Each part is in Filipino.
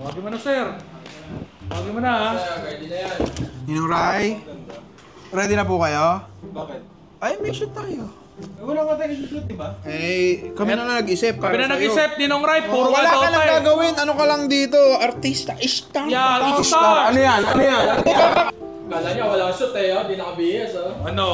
Wagi mo na, sir. Wagi mo na, ha? Ready na yan. Ninong Rai? Ready na po kayo? Bakit? Ay, may shoot tayo. Wala ka tayo shoot, diba? Eh, kami na nag-isip. Kami na nag-isip, Ninong Rai. Puro Wala ka daw lang tayo. gagawin. Ano ka lang dito? Artista. Star. Yeah, star. Ano yan? Ano yan? Kala niya wala shoot eh, di nakabihis oh. Ano?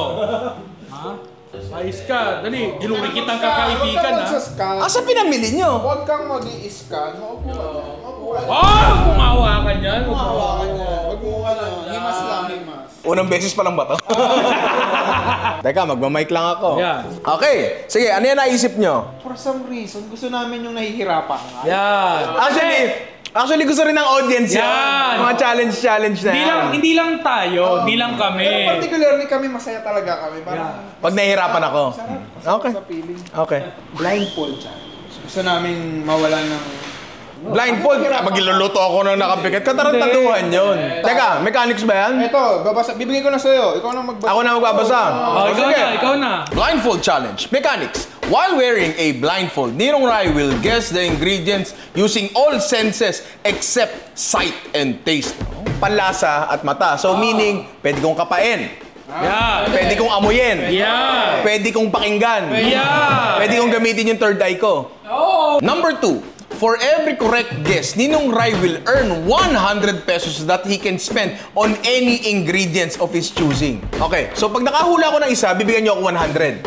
Ha? Ayos ka. Dali, dinuri kitang kakaibigan, ha? Asa pinamili nyo? Huwag kang mag-i-scan. Maupo ka na. Oh! Kumawa ka niyan. Kumawa ka na. Huwag mo ka na. Himas lang, himas. Unang beses pa lang ba to? Teka, magmamic lang ako. Yan. Okay, sige, ano yan naisip nyo? For some reason, gusto namin yung nahihirapan nga. Yan. Actually gusto rin ng audience yan. Yan. Mga challenge na yan. Hindi lang tayo, hindi lang kami. Pero particularly kami, masaya talaga kami. Parang Pag nahihirapan ako. sarap. Okay. Sa feeling. Okay. Blindfold challenge. Gusto namin mawalan ng... Blindfold, magluluto ako ng nakapikit. Katarantaduhan yun. Teka, mechanics ba yan? Eto, babasa. Bibigay ko na sa'yo. Ikaw na magbasa. Ako na magbabasa. Oh, ikaw na. Blindfold challenge. Mechanics. While wearing a blindfold, Ninong Rai will guess the ingredients using all senses except sight and taste. Panlasa at mata. So meaning, pwede kong kapain. Yan. Pwede kong amuyin. Yan. Pwede kong pakinggan. Yan. Pwede kong gamitin yung third eye ko. Number 2. For every correct guess, Ninong Rai will earn 100 pesos that he can spend on any ingredients of his choosing. Okay, so pag nakahula ko ng isa, bibigyan niyo ako 100.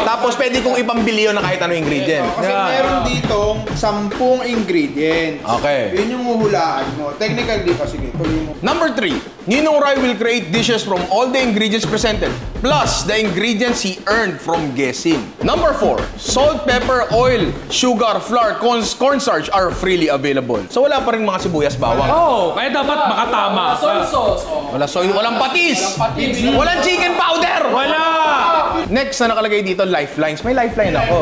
Tapos pwede kong ipambili yun na kahit anong ingredient. Kasi meron ditong 10 ingredients. Okay. Yun yung uhulaan mo. Technically pa, sige, tuloy mo. Number 3. Ninong Rai will create dishes from all the ingredients presented, plus the ingredients he earned from guessing. Number 4. Salt, pepper, oil, sugar, flour, cornstarch are freely available. So wala pa rin mga sibuyas, bawang. Oh, kaya dapat makatama. Soy sauce oh. Wala soy, walang patis. Patis. Walang chicken powder. Wala! Next na nakalagay dito, lifelines. May lifeline ako.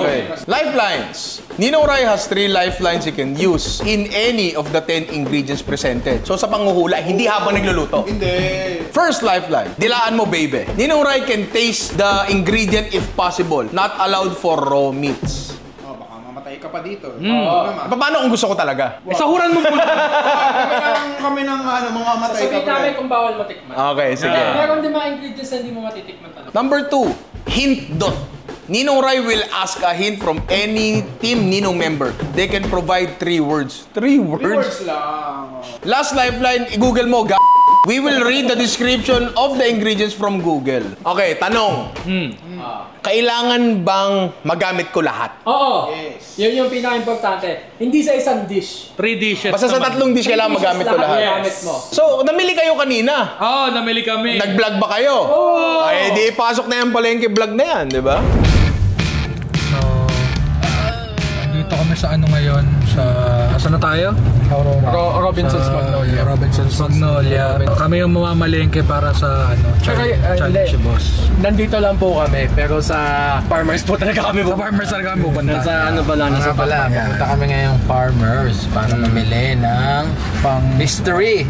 Okay. Lifelines. Ninong Rai has 3 lifelines he can use in any of the 10 ingredients presented. So sa panguhula, hindi habang nagluluto. Hindi. First lifeline, dilaan mo, baby. Ninong Rai can taste the ingredient if possible. Not allowed for raw meats. Oh, baka mamatay ka pa dito. Naman. Paano kung gusto ko talaga? Sahuran mo muna. Kami ng ano, mga matay ka Sabihin pa. namin kung bawal matikman. Okay, sige. Meron din mga ingredients na hindi mo matitikman talaga. Number 2, hint dot. Ninong Rai will ask a hint from any Team Ninong member. They can provide 3 words. 3 words? Words lang. Last lifeline, i-google mo, We will read the description of the ingredients from Google. Okay, tanong. Kailangan bang magamit ko lahat? Oo. Yes. Yun yung pinaka-importante. Hindi sa isang dish. 3 dishes Basta sa naman. 3 dish kailangan magamit ko lahat. Gamit mo. So, namili kayo kanina. Oo, namili kami. Nag-vlog ba kayo? Oo. Ay, di pasok na yung palengke vlog na yan, di ba? So, dito kami sa ano ngayon? Saan na tayo? Robinson's Magnolia. Robinson's Magnolia. Kami yung mamamalengke para sa ano, challenge boss. Nandito lang po kami, pero sa farmers po talaga kami Sa farmers talaga kami pupunta. Nasa ano ba lang, nasa pala. Pupunta kami ngayong farmers para mamili ng Pang mystery.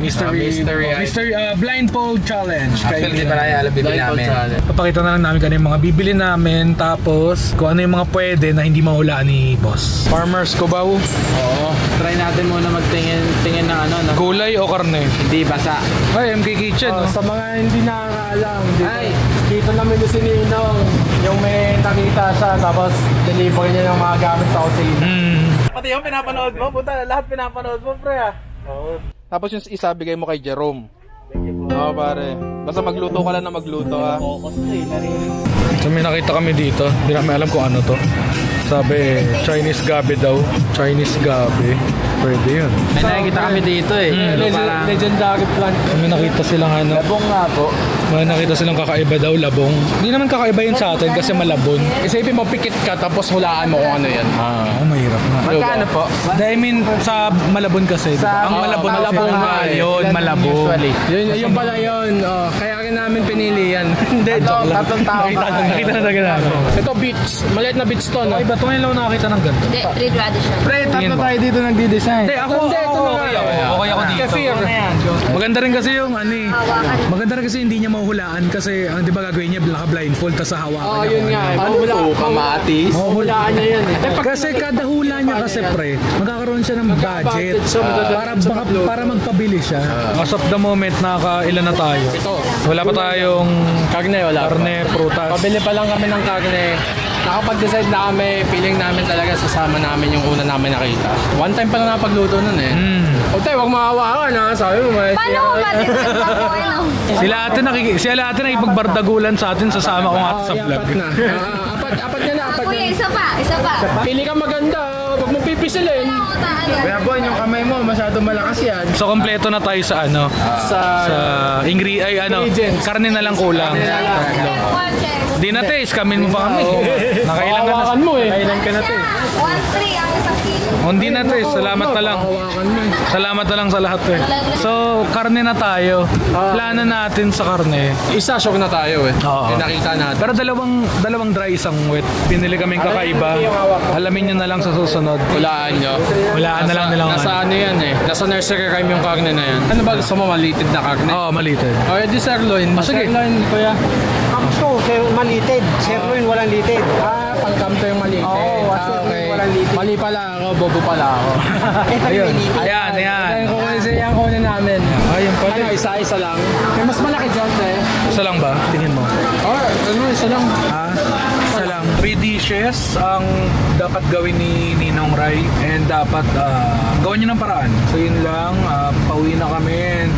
blindfold challenge. Actually, hindi pa na alam bibili namin. Papakita na lang namin kung ano yung mga bibili namin, tapos kung ano yung mga pwede na hindi mahulaan ni boss. Farmers Cubao. Oo. Try natin muna magtingin ng ano. Gulay o karne? Hindi basa. Ay, MK Kitchen. No? Sa mga hindi nakakaalam, Ay! dito namin si Ninong, yung may nakita siya, tapos deliver niya yung mga gamit sa kusina. Pati yung pinapanood mo, puta, lahat pinapanood mo, pre, ah. Oo. Tapos yung isa, bigay mo kay Jerome. Oo, pare. Basta magluto ka lang na magluto, ha. So may nakita kami dito, hindi namin alam kung ano to. Sabi, Chinese gabi daw. Chinese gabi. Pwede yun. May nakikita kami dito eh. Legendary plant. May nakita silang ano. Labong nga po. May nakita silang kakaiba daw, labong. Hindi naman kakaiba yun sa atin kasi malabon. Isipin mo, pikit ka, tapos hulaan mo kung ano yan. Mahirap na. Magkano po? I mean, sa malabon kasi. Ang malabon malabon nga nga eh. yun, malabon. Usually. Yun pala yun. Kaya rin namin pinili yan. Hindi, joke lang. Tatlong tao. Nakita na talaga namin. Ito beach. Maliit na beach to, no? Ay, ba't ngayon lang nakakita ng ganito? Hindi, trade tradition. Pre, tatlo tayo dito nagdi-design. Hindi, ako okay ako dito. Kefir. Maganda rin kasi yung Hawakan. maganda rin kasi hindi niya mahuhulaan kasi ang di ba gagawin niya naka-blindfold tas sa hawakan Oo, niya. yun nga. Ano to? Kamatis? Hulaan niya yan eh. Kasi kada hula niya kasi pre, magkakaroon siya ng budget para magpabili siya. As of the moment, nakailan na tayo? Wala pa tayong Karne, wala. karne, prutas. Pabili pa lang kami ng karne. Nakapag-decide na kami, feeling namin talaga sasama namin yung una namin nakita. One time pa lang napagluto nun eh. O tayo, huwag mahawakan ha. Sabi mo, may... Paano ko ba dito ako, ano? Sila ate nakipagbardagulan sa atin, sasama ko nga sa vlog. Apat na. Apat niya na, apat Kuya, niya. isa pa. Pili ka maganda, huwag mo pipisilin. Kaya boy, yung kamay mo masyado malakas yan. So kompleto na tayo sa Sa... karne na lang kulang. Di na taste, kamin mo pa kami. Nakailan ka na. Hawakan mo eh. Nakailan ka na taste. 1-3 ang isang kilo. Hindi na taste, salamat na lang. Hawakan mo eh. Salamat na lang sa lahat eh. So, karne na tayo. Plano natin sa karne. Isa, shock na tayo eh. Oo. Eh, nakita natin. Pero dalawang dry, isang wet. Pinili kaming kakaiba. Alamin nyo na lang sa susunod. Hulaan nyo. Hulaan na lang nila. Nasa ano yan eh. Nasa nursery rhyme yung karne na yan. Ano ba gusto mo, malitid na karne? Oo, malited. O, edi sirloin. Sige. Sirloin, kuya. Kamto, malitid. Sirloin, walang litid. Pagkamto yung malitid. Oo, sirloin, walang litid. Mali pala ako, bobo pala ako. Ayun. Ayan. Ayun, yung kunin namin. Ayun pala. Ano, isa lang. May mas malaki dyan, eh. Isa lang ba? Tingin mo. Isa lang. Isa lang. 3 dishes ang dapat gawin ni Ninong Rai and dapat gawin niyo ng paraan. So yun lang, pauwi na kami.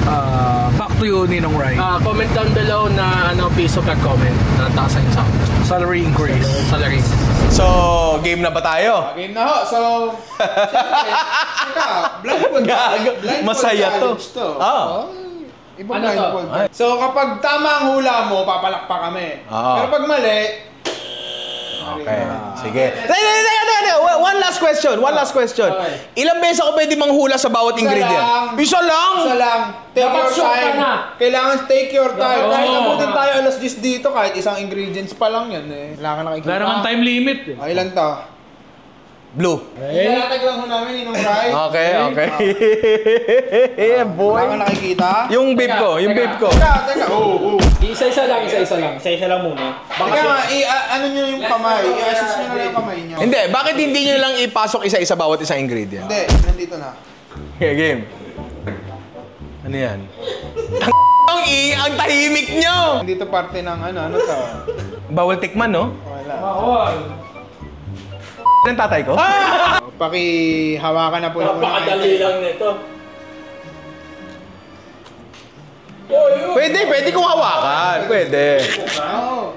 Back to you, Ninong Rai. Comment down below na piso per comment. Nataasan yung sa Salary increase. salary. So, game na ba tayo? Game na ho. So, siyempre, blindfold. Masaya to. Iba Ano to? blindfold. So, kapag tama ang hula mo, papalakpak kami. Oo. Pero pag mali, Okay. Sige. Teka. One last question. Okay. Ilang beses ako pwede manghula sa bawat ingredient? Isa lang? isa lang. Take Dapat your short ka time. na. Kailangan take your time. Oo. Kahit abutin tayo alas 10 dito, kahit isang ingredients pa lang yan eh. Wala ka nakikita. Wala naman time limit eh. Ilan to? Blue. Ilatag lang ho namin, Ninong Rai. Okay. Yeah, boy. Wala ka nakikita? Yung babe ko. Teka. Oo. Isa-isa lang. Isa lang muna. Teka nga, ano nyo yung kamay? I-assist nyo na lang yung kamay nyo. Hindi, bakit hindi nyo lang ipasok isa-isa bawat isang ingredient? Hindi, nandito na. Okay, game. Ano yan? Ang tahimik nyo! Dito parte ng ano to? Bawal tikman, no? Wala. Ang tatay ko? Pakihawakan na po yung una. lang nito. Pwede kong hawakan. Pwede. Oo.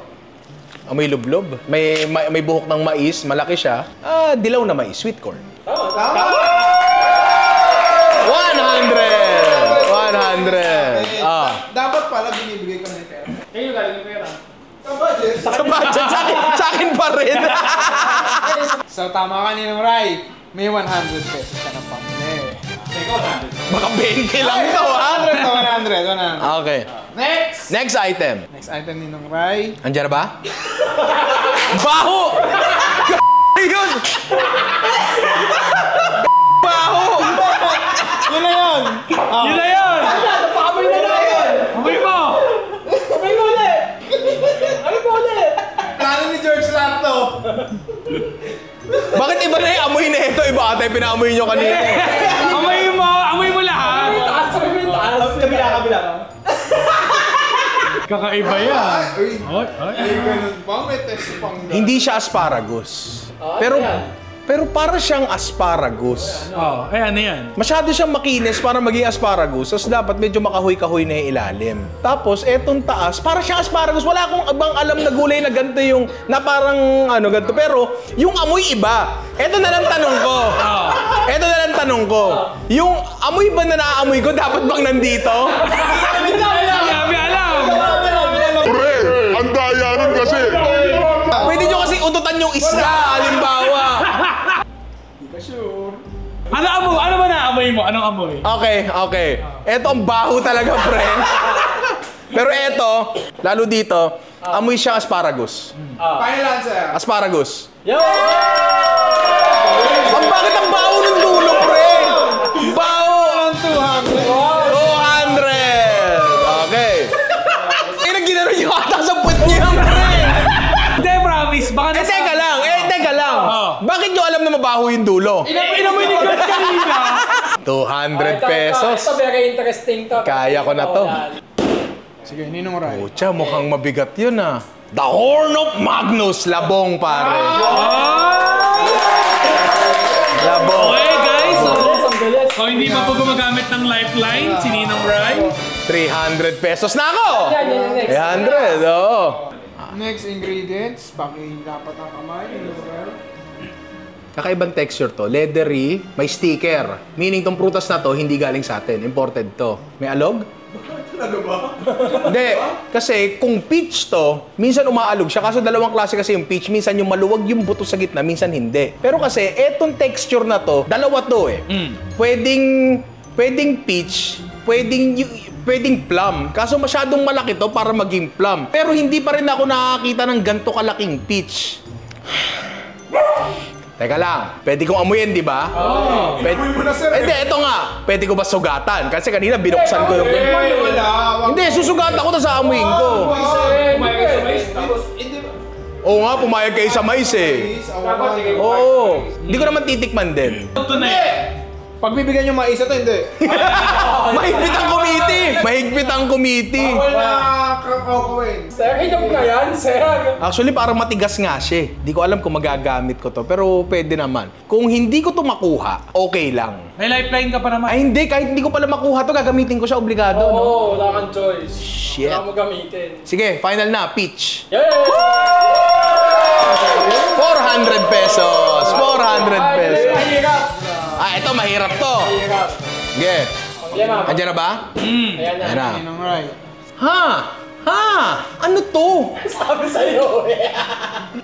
Amoy lublob. May buhok ng mais, malaki siya. Dilaw na mais, sweet corn. Tama! 100! Dapat pala binibigay ko na yung pera. Kayo galing yung pera. Sa budget. Sa budget, sa akin pa rin. So tama ka, Ninong Rai. May 100 pesos ka ng pamili. Baka 20 lang to, ha? 100. Okay. Next item. Next item, Ninong Rai. Andiyan na ba? Baho! Yun! Baho! Yun na yun! Yun na yun! Napakamoy na yun! Amoy mo! Amoy mo ulit! Amoy mo ulit! Plano ni George Lato. Bakit iba na yung amoy na ito? Iba ata yung pinaamoy nyo kanina. Amoy mo lahat! Kabila. Kakaiba yan. Uy, ganun pa. May test pang Hindi siya asparagus. Pero para siyang asparagus. Ano yan? Masyado siyang makinis para maging asparagus. Tapos dapat medyo makahoy-kahoy na yung ilalim. Tapos etong taas, para siyang asparagus. Wala akong abang alam na gulay na ganito yung, na parang ganito. Pero yung amoy iba. Eto na lang tanong ko. Yung amoy ba na naaamoy ko, dapat bang nandito? Pre, ang daya nun kasi. Pwede nyo kasi ututan yung isda, halimbawa. Ano ba naamoy mo? Anong amoy? Okay. Eto ang baho talaga, pre. Pero eto, lalo dito, amoy siyang asparagus. Final answer. Asparagus. Yo! Bakit ang baho ng dulo, pre? Baho! 200. 200! Okay. Ginano niyo ata sa puwet niya, pre! Hindi, promise. Baka Teka lang. Bakit niyo alam na mabaho yung dulo? Inamoy ni Gert kanina. 200 pesos. Ito very interesting to. Kaya ko na to. Sige, Ninong Rai. Pucha, mukhang mabigat yun ah. The Horn of Magnus, labong pare. Labong. Okay, guys. Ang bilis. So, hindi pa po gumagamit ng lifeline, si Ninong Rai. 300 pesos na ako! Yan, next. 300, oo. Next ingredients, dapat ang kamay. Ninong Rai. Kakaibang texture to. Leathery, may sticker. Meaning tong prutas na to, hindi galing sa atin. Imported to. May alog? Ano ba? Hindi. Kasi kung peach to, minsan umaalog siya. Kaso dalawang klase kasi yung peach. Minsan yung maluwag yung buto sa gitna, minsan hindi. Pero kasi, etong texture na to, dalawa to eh. Pwedeng peach, pwedeng plum. Kaso masyadong malaki to para maging plum. Pero hindi pa rin ako nakakita ng ganito kalaking peach. Teka lang, pwede kong amuyin, di ba? Oo. Hindi, ito nga. Pwede ko ba sugatan? Kasi kanina binuksan ko yung... Hindi, susugatan ko to sa amuyin ko. Oo nga, pumayag kayo sa mais eh. Oo. Hindi ko naman titikman din. Pagbibigyan nyo mais ito, hindi. Mahigpit ang committee! Mahigpit ang committee! Wala kakawin. Sir, hinog na yan, sir. Actually, parang matigas nga siya. Hindi ko alam kung magagamit ko to. Pero pwede naman. Kung hindi ko to makuha, okay lang. May lifeline ka pa naman. Ay hindi, kahit hindi ko pala makuha to, gagamitin ko siya obligado, no? Oo, wala kang choice. Shit. Wala mo gamitin. Sige, final na. Peach. Yay! 400 pesos. 400 pesos. Mahirap. Ah, ito mahirap to. Mahirap. Sige. Yan na. Andiyan na ba? Ayan na. Ayan na. Ninong Rai. Ha? Ha? Ano to? Sabi sa'yo eh.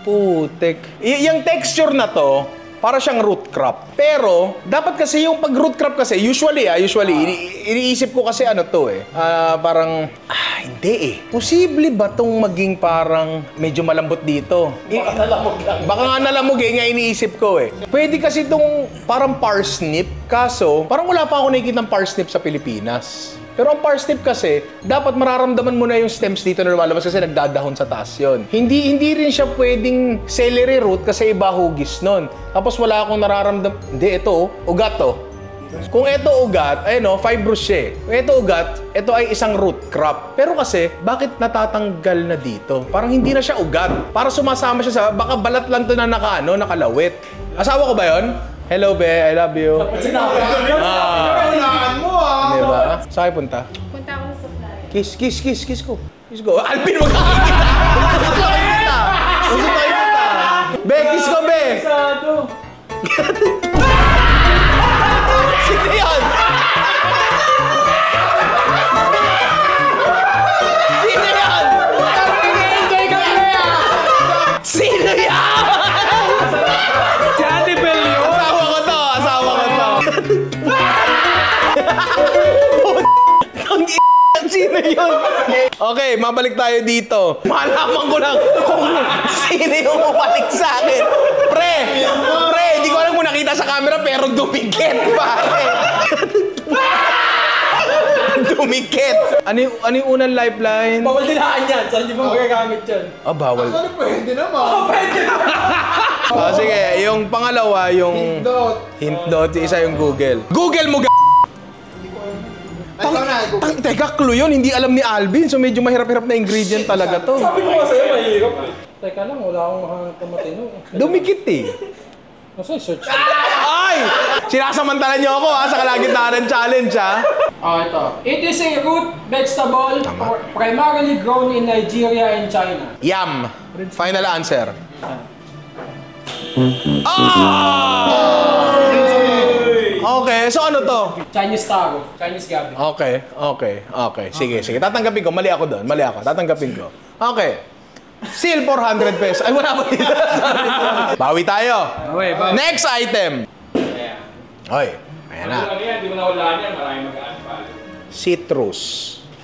Putek. Yung texture na to, para siyang root crop. Pero, dapat kasi yung pag root crop kasi, usually, iniisip ko kasi ano to eh. Parang, hindi eh. Posible ba tong maging parang medyo malambot dito? Baka nalamog lang. Baka nga nalamog eh, nga iniisip ko eh. Pwede kasi itong parang parsnip, kaso parang wala pa ako nakikita ng parsnip sa Pilipinas. Pero ang parsnip kasi, dapat mararamdaman mo na yung stems dito na lumalabas kasi nagdadahon sa taas yun. Hindi rin siya pwedeng celery root kasi iba hugis nun. Tapos wala akong nararamdaman. Hindi, ito, ugat to. Kung ito ugat, ayun o, fibrous siya. Kung ito ugat, ito ay isang root crop. Pero kasi, bakit natatanggal na dito? Parang hindi na siya ugat. Para sumasama siya sa, baka balat lang to na nakalawit. Asawa ko ba yun? Hello, be. I love you. Kailangan mo Diba? Saan kayo punta? Punta ako sa supply. Kiss ko. Kiss ko. Alvin, magkakakita! Gusto kayo kita! Be, kiss ko, be! Sino yan? Sino yan? Sino yan? Si Ate Bel yun. Asawa ko to. Sino yun? Okay, mabalik tayo dito. Malaman ko lang kung sino yung umalik sa akin. Pre, hindi ko alam kung nakita sa camera pero dumikit, pare. Dumikit. Ano yung unang lifeline? Bawal dilaan yan. Saan di mo magagamit yan? Ah, bawal. Ano pwede naman? Sige, yung pangalawa, yung hint dot, isa yung Google. Google mo, Teka, clue yun. Hindi alam ni Alvin. So medyo mahirap-hirap na ingredient talaga to. Sabi ko kasi mahirap eh. Teka lang, wala akong makahanap na matino. Dumikit eh. Nasa search. Ay! Sinasamantala niyo ako sa Kalagitnaan Challenge ha. Ito. It is a root vegetable primarily grown in Nigeria and China. Yam. Final answer. Okay, so ano to? Chinese taro. Chinese gabi. Okay. Sige. Tatanggapin ko. Mali ako doon. Tatanggapin ko. Okay. Seal 400 pesos. Ay, wala ba dito? Bawi tayo. Next item. Oy, ayan na. Hindi mo nahulaan yan. Maraming mag-add pa. Citrus.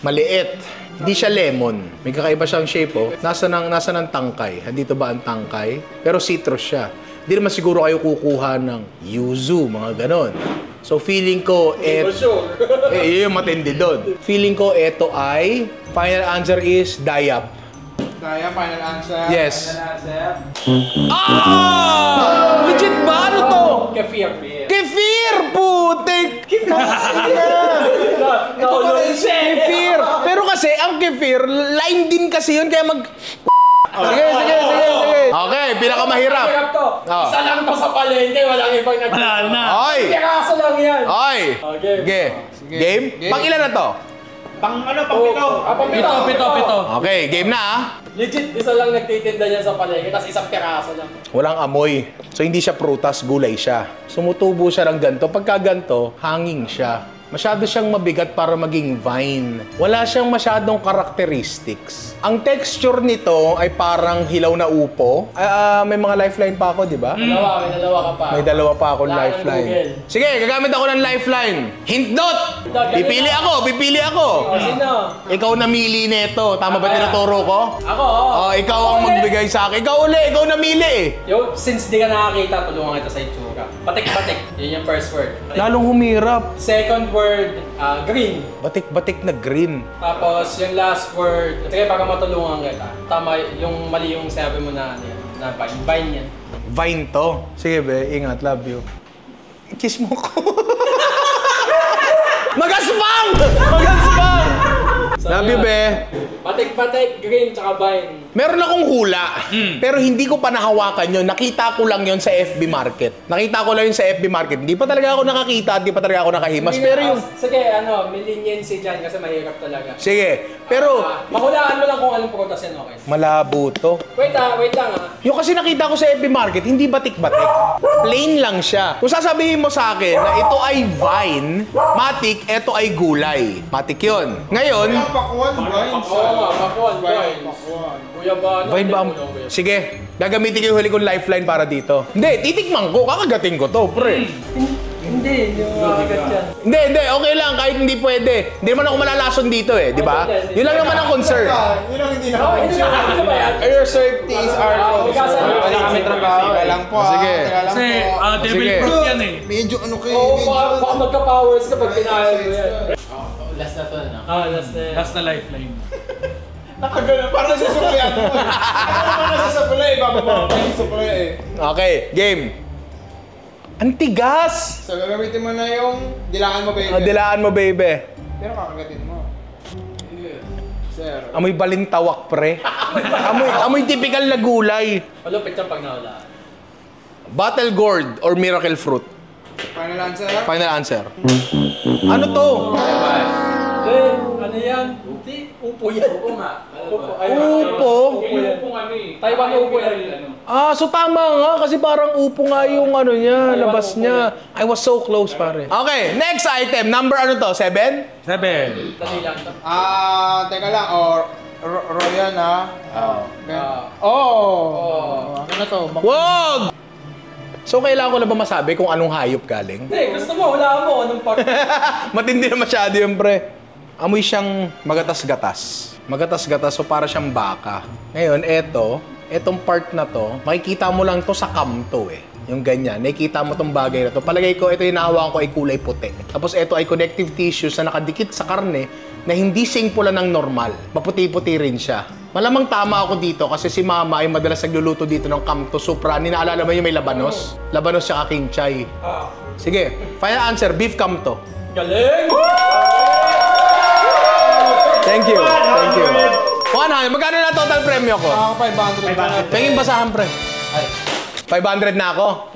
Maliit. Hindi siya lemon. May kakaiba siyang shape, oh. Nasa ng tangkay. Dito ba ang tangkay? Pero citrus siya. Hindi naman siguro kayo kukuha ng yuzu, mga ganon. So, feeling ko, yung matindi doon. Feeling ko, ito ay, final answer is Dayap. Kaya, final answer. Yes. Final answer. Ah! Legit ba? Ano to? Kefir. Kefir! Putik! Kefir! Pero kasi, ang kefir, lime din kasi yun, kaya mag... Sige. Okay, pinakamahirap. Hirap to. Oh. Isa lang to sa palengke, walang ibang nag- Wala na. Oy! Piraso lang yan. Oy! Okay. Sige. Game? Pang ilan na to? Pang pito. Pito. Okay, game na ah. Legit, isa lang nagtitinda niya sa palengke, tapos isang piraso lang. Walang amoy. So, hindi siya prutas, gulay siya. Sumutubo siya ng ganito. Pagka ganito, hanging siya. Masyado siyang mabigat para maging vine. Wala siyang masyadong characteristics. Ang texture nito ay parang hilaw na upo. May mga lifeline pa ako, di ba? May dalawa ka pa. May dalawa pa akong Wala ng lifeline. Google. Sige, gagamit ako ng lifeline. Hint dot! Pipili ako. O, sino? Ikaw namili nito. Tama ba tinuturo ko? Ako, Ikaw ang magbigay sa akin. Ikaw namili eh. Yo, since di ka nakakita, tulungan kita sa itsura. Batik-batik. Yun yung first word. Lalong humirap. Second word, green. Batik-batik na green. Tapos yung last word, sige, baka matulungan kita. Tama, yung mali yung sabi mo na, ano yan, na vine. Vine yan. Vine to. Sige be, ingat. Love you. Kiss mo ko. Magaspang! Love you, be. Batik-batik, green, tsaka vine. Meron akong hula, pero hindi ko pa nahawakan yun. Nakita ko lang yun sa FB Market. Hindi pa talaga ako nakakita, hindi pa talaga ako nakahimas. Pero yung... Sige, may leniency dyan kasi mahirap talaga. Sige, pero... Mahulaan mo lang kung anong prutas yan, okay? Malabo to. Wait lang Yung kasi nakita ko sa FB Market, hindi batik-batik. Plain lang siya. Kung sasabihin mo sa akin na ito ay vine, matik, ito ay gulay. Matik yun. Ngayon... Pakwan, vines. Oo nga, bakwan, vine. Kuya ba? Vine ba? Sige, gagamitin ko yung huli kong lifeline para dito. Hindi, titikman ko. Kakagating ko to, pre. Hindi, yung agad yan. Hindi, okay lang. Kahit hindi pwede. Hindi naman ako malalason dito eh, di ba? Yun lang naman ang concern. Yun ang hindi na. Ano ba yan? Your safety is our concern. Wala kami trabaho. Wala po. Sige. Kasi devil Sige. fruit yan eh. Medyo ano kayo. Oo, baka magka-powers kapag pinahal mo yan. Last na to, no? Last na yan. Last na lifeline. Nakagano. Parang nasusuklayan mo. Parang nasasapulay. Bababa ko yung suklay eh. Okay, game. Ang tigas! So gagamitin mo na yung dilaan mo, baby. Dilaan mo, baby. Pero kakagatin mo. Sir. Amoy balintawak, pre. amoy typical na gulay. Malupit yan pag nahulaan. Battle gourd or miracle fruit? Final answer. Final answer. Ano to? Ano yan? Upo yan. Upo nga. Upo? Taiwan upo yan. So tama nga kasi parang upo nga yung ano niya, labas niya. I was so close, pare. Okay, next item. Number ano to? 7? 7. Dali lang to. Teka lang. Royan Ano na to? Wag! So kailangan ko na ba masabi kung anong hayop galing? Hindi, gusto mo, wala mo. Anong part? Matindi na masyado yung pre. Amoy siyang magatas-gatas. Magatas-gatas, so para siyang baka. Ngayon, etong part na to, makikita mo lang to sa kamto eh. Yung ganyan. Nakikita mo tong bagay na to. Palagay ko, ito yung nahawakan ko ay kulay puti. Tapos ito ay connective tissues na nakadikit sa karne na hindi singpula ng normal. Maputi-puti rin siya. Malamang tama ako dito kasi si mama ay madalas nagluluto dito ng kamto supra. Naalala mo yung may labanos? Labanos siya kinchay. Sige, final answer, beef kamto. Galing! Thank you. 100. Magkano na total premyo ko? 500. Tingin basahan, pre. 500 na ako?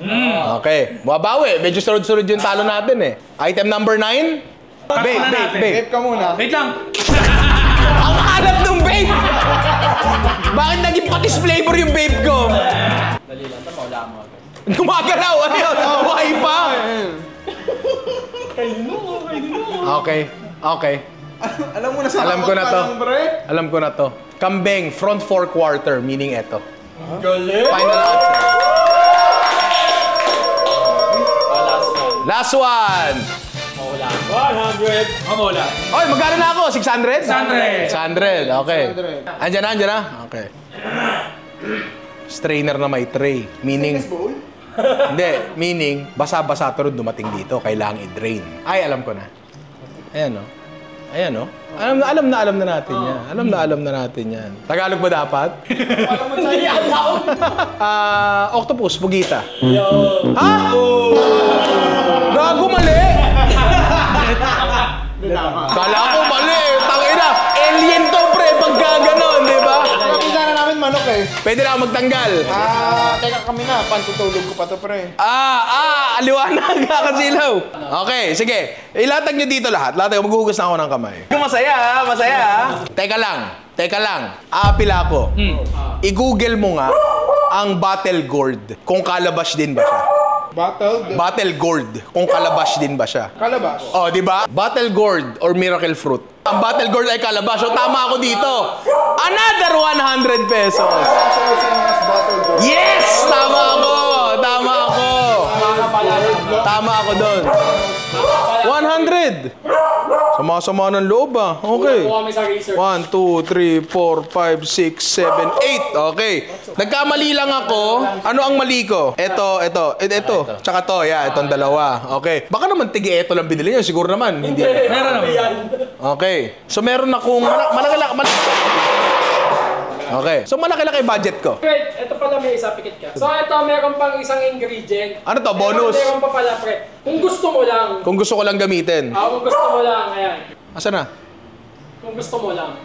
Okay. Bumabawi. Medyo sunod-sunod yung talo natin eh. Item number 9. Babe. Vape ka muna. Wait lang. Ang hanap ng vape! Bakit naging patis flavor yung vape ko? Dali lang to, mawala mo. Gumagalaw. Ano yun? Buhay pa. Okay. Alam mo na sa Alam ko na to. Pre. Alam ko na to. Kambeng, front 4 quarter, meaning eto. Galing! Final answer. Last one. Last one. Mawala. Oy, magkano na ako? 600? 600. 600, okay. Andyan na. Okay. Strainer na may tray. Meaning... Hindi, meaning, basa-basa to rin dumating dito. Kailangan i-drain. Ay, alam ko na. Ayan, no? Ayan, no? Alam na natin yan. Alam na natin yan. Tagalog ba dapat? Octopus, bugita. Ha? Gago, mali! Kala ko mali. Tangina, alien to, pre, pagka ganon, di ba? Kapisa na namin manok eh. Pwede na ako magtanggal. Teka kami na, pantutulog ko pa to pre. Aliwanag, kakasilaw. Okay, sige. Ilatag nyo dito lahat. Maghuhugas na ako ng kamay. Masaya. Teka lang. Aapila ako. I-google mo nga ang battle gourd. Kung calabash din ba siya. Battle gourd. Kung calabash din ba siya. Calabash. Oh, di ba? Battle gourd or miracle fruit. Ang battle gourd ay calabash. So, tama ako dito. Another 100 pesos. Yes! Tama ako doon. 100. Sama-sama ng loob ah. Okay. 1, 2, 3, 4, 5, 6, 7, 8. Okay. Nagkamali lang ako. Ano ang mali ko? Ito. Tsaka to. Yeah, itong dalawa. Okay. Baka naman ito lang binili nyo. Siguro naman. Hindi. Meron naman. Okay. So meron akong Okay. So malaki-laki budget ko. Wait, ito pala may isa, pikit ka. So ito, meron pang isang ingredient. Ano to? Bonus? Meron pa pala, pre. Kung gusto mo lang. Kung gusto ko lang gamitin. Kung gusto mo lang, ayan. Asa na? Kung gusto mo lang.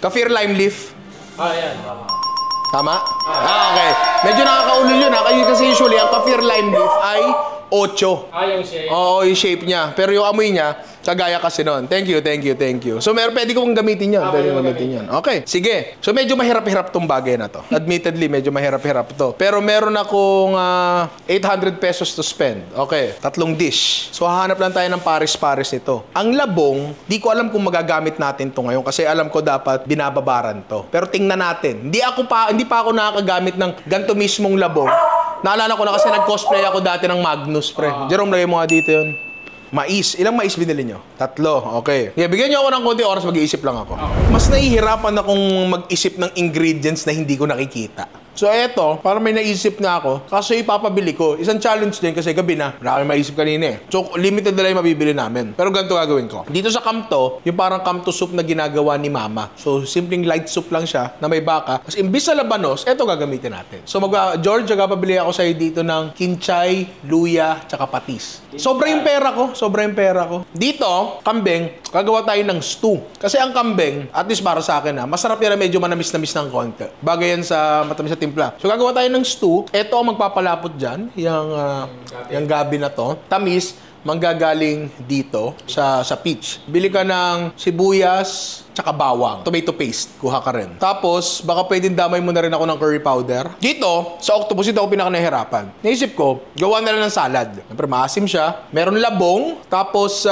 Kaffir lime leaf. Ayan. Tama? Okay. Medyo nakakaulol yun ha. Kasi usually, ang kaffir lime leaf ay 8. Yung shape. Oo, yung shape niya. Pero yung amoy niya, kagaya kasi nun. Thank you. So, pwede ko gamitin yun. Okay, sige. So, medyo mahirap-hirap tong bagay na to. Admittedly, medyo mahirap-hirap to. Pero meron akong 800 pesos to spend. Okay, 3 dish. So, hahanap lang tayo ng pares-pares ito. Ang labong, di ko alam kung magagamit natin to ngayon kasi alam ko dapat binababaran to. Pero tingnan natin. Hindi pa ako nakakagamit ng ganito mismong labong. Naalala ko na kasi nag-cosplay ako dati ng Magnus, pre. Jerome, lagay mo nga dito yun. Mais. Ilang mais binili nyo? 3. Okay. Yeah, bigyan nyo ako ng konti oras, mag-iisip lang ako. Mas nahihirapan akong mag-isip ng ingredients na hindi ko nakikita. So eto, para may naisip na ako, kasi ipapabili ko. Isang challenge din kasi gabi na. Wala kami maisip kanina eh. So limited na lang yung mabibili namin. Pero ganito gagawin ko. Dito sa kamto, yung parang kamto soup na ginagawa ni mama. So simpleng light soup lang siya na may baka. Tapos imbis sa labanos, eto gagamitin natin. So George, pabili ako sa'yo dito ng kinchay, luya, tsaka patis. Sobra yung pera ko. Dito, kambing, gagawa tayo ng stew. Kasi ang kambing, at least para sa akin masarap yan na medyo manamis-namis ng konti. Bagay yan sa matamis na timpla. So gagawa tayo ng stew. Ito ang magpapalapot dyan. Yung gabi na to. Tamis, manggagaling dito sa peach. Bili ka ng sibuyas, tsaka bawang. Tomato paste, kuha ka rin. Tapos, baka pwedeng damay mo na rin ako ng curry powder. Dito, sa octopus, ito ako pinaka-nahirapan. Naisip ko, gawa na lang ng salad. Siyempre, maasim siya. Meron labong, tapos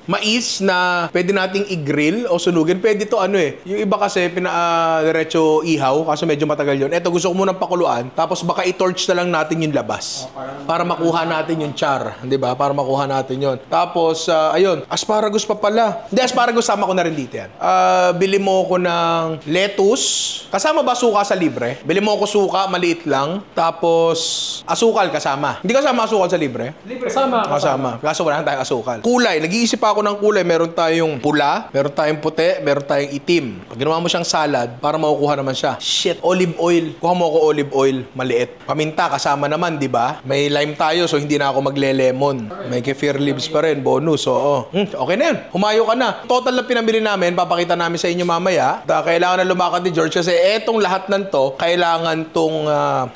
mais na pwede nating i-grill o sunugin. Pwede to yung iba kasi diretso ihaw, kaso medyo matagal yun. Ito, gusto ko munang pakuluan, tapos baka i-torch na lang natin yung labas. Para makuha natin yung char. Di ba? Para makuha natin yun. Tapos, ayun, asparagus pa pala. Hindi, asparagus, sama ko na rin dito yan. Bili mo ko ng lettuce. Kasama ba suka sa libre? Bili mo ko suka, maliit lang. Tapos, asukal kasama. Hindi kasama asukal sa libre? Libre. Kasama. Kaso wala tayong asukal. Kulay. Nag-iisip ako ng kulay. Meron tayong pula, meron tayong puti, meron tayong itim. Pag ginawa mo siyang salad, para makukuha naman siya. Shit, olive oil. Kuha mo ko olive oil, maliit. Paminta, kasama naman, di ba? May lime tayo, so hindi na ako magle-lemon. May kefir leaves pa rin, bonus. Oo. Okay na yun. Humayo ka na. Total na pinamili namin, papakita namin sa inyo mamaya. Kailangan na lumakad ni George kasi etong lahat ng to, kailangan tong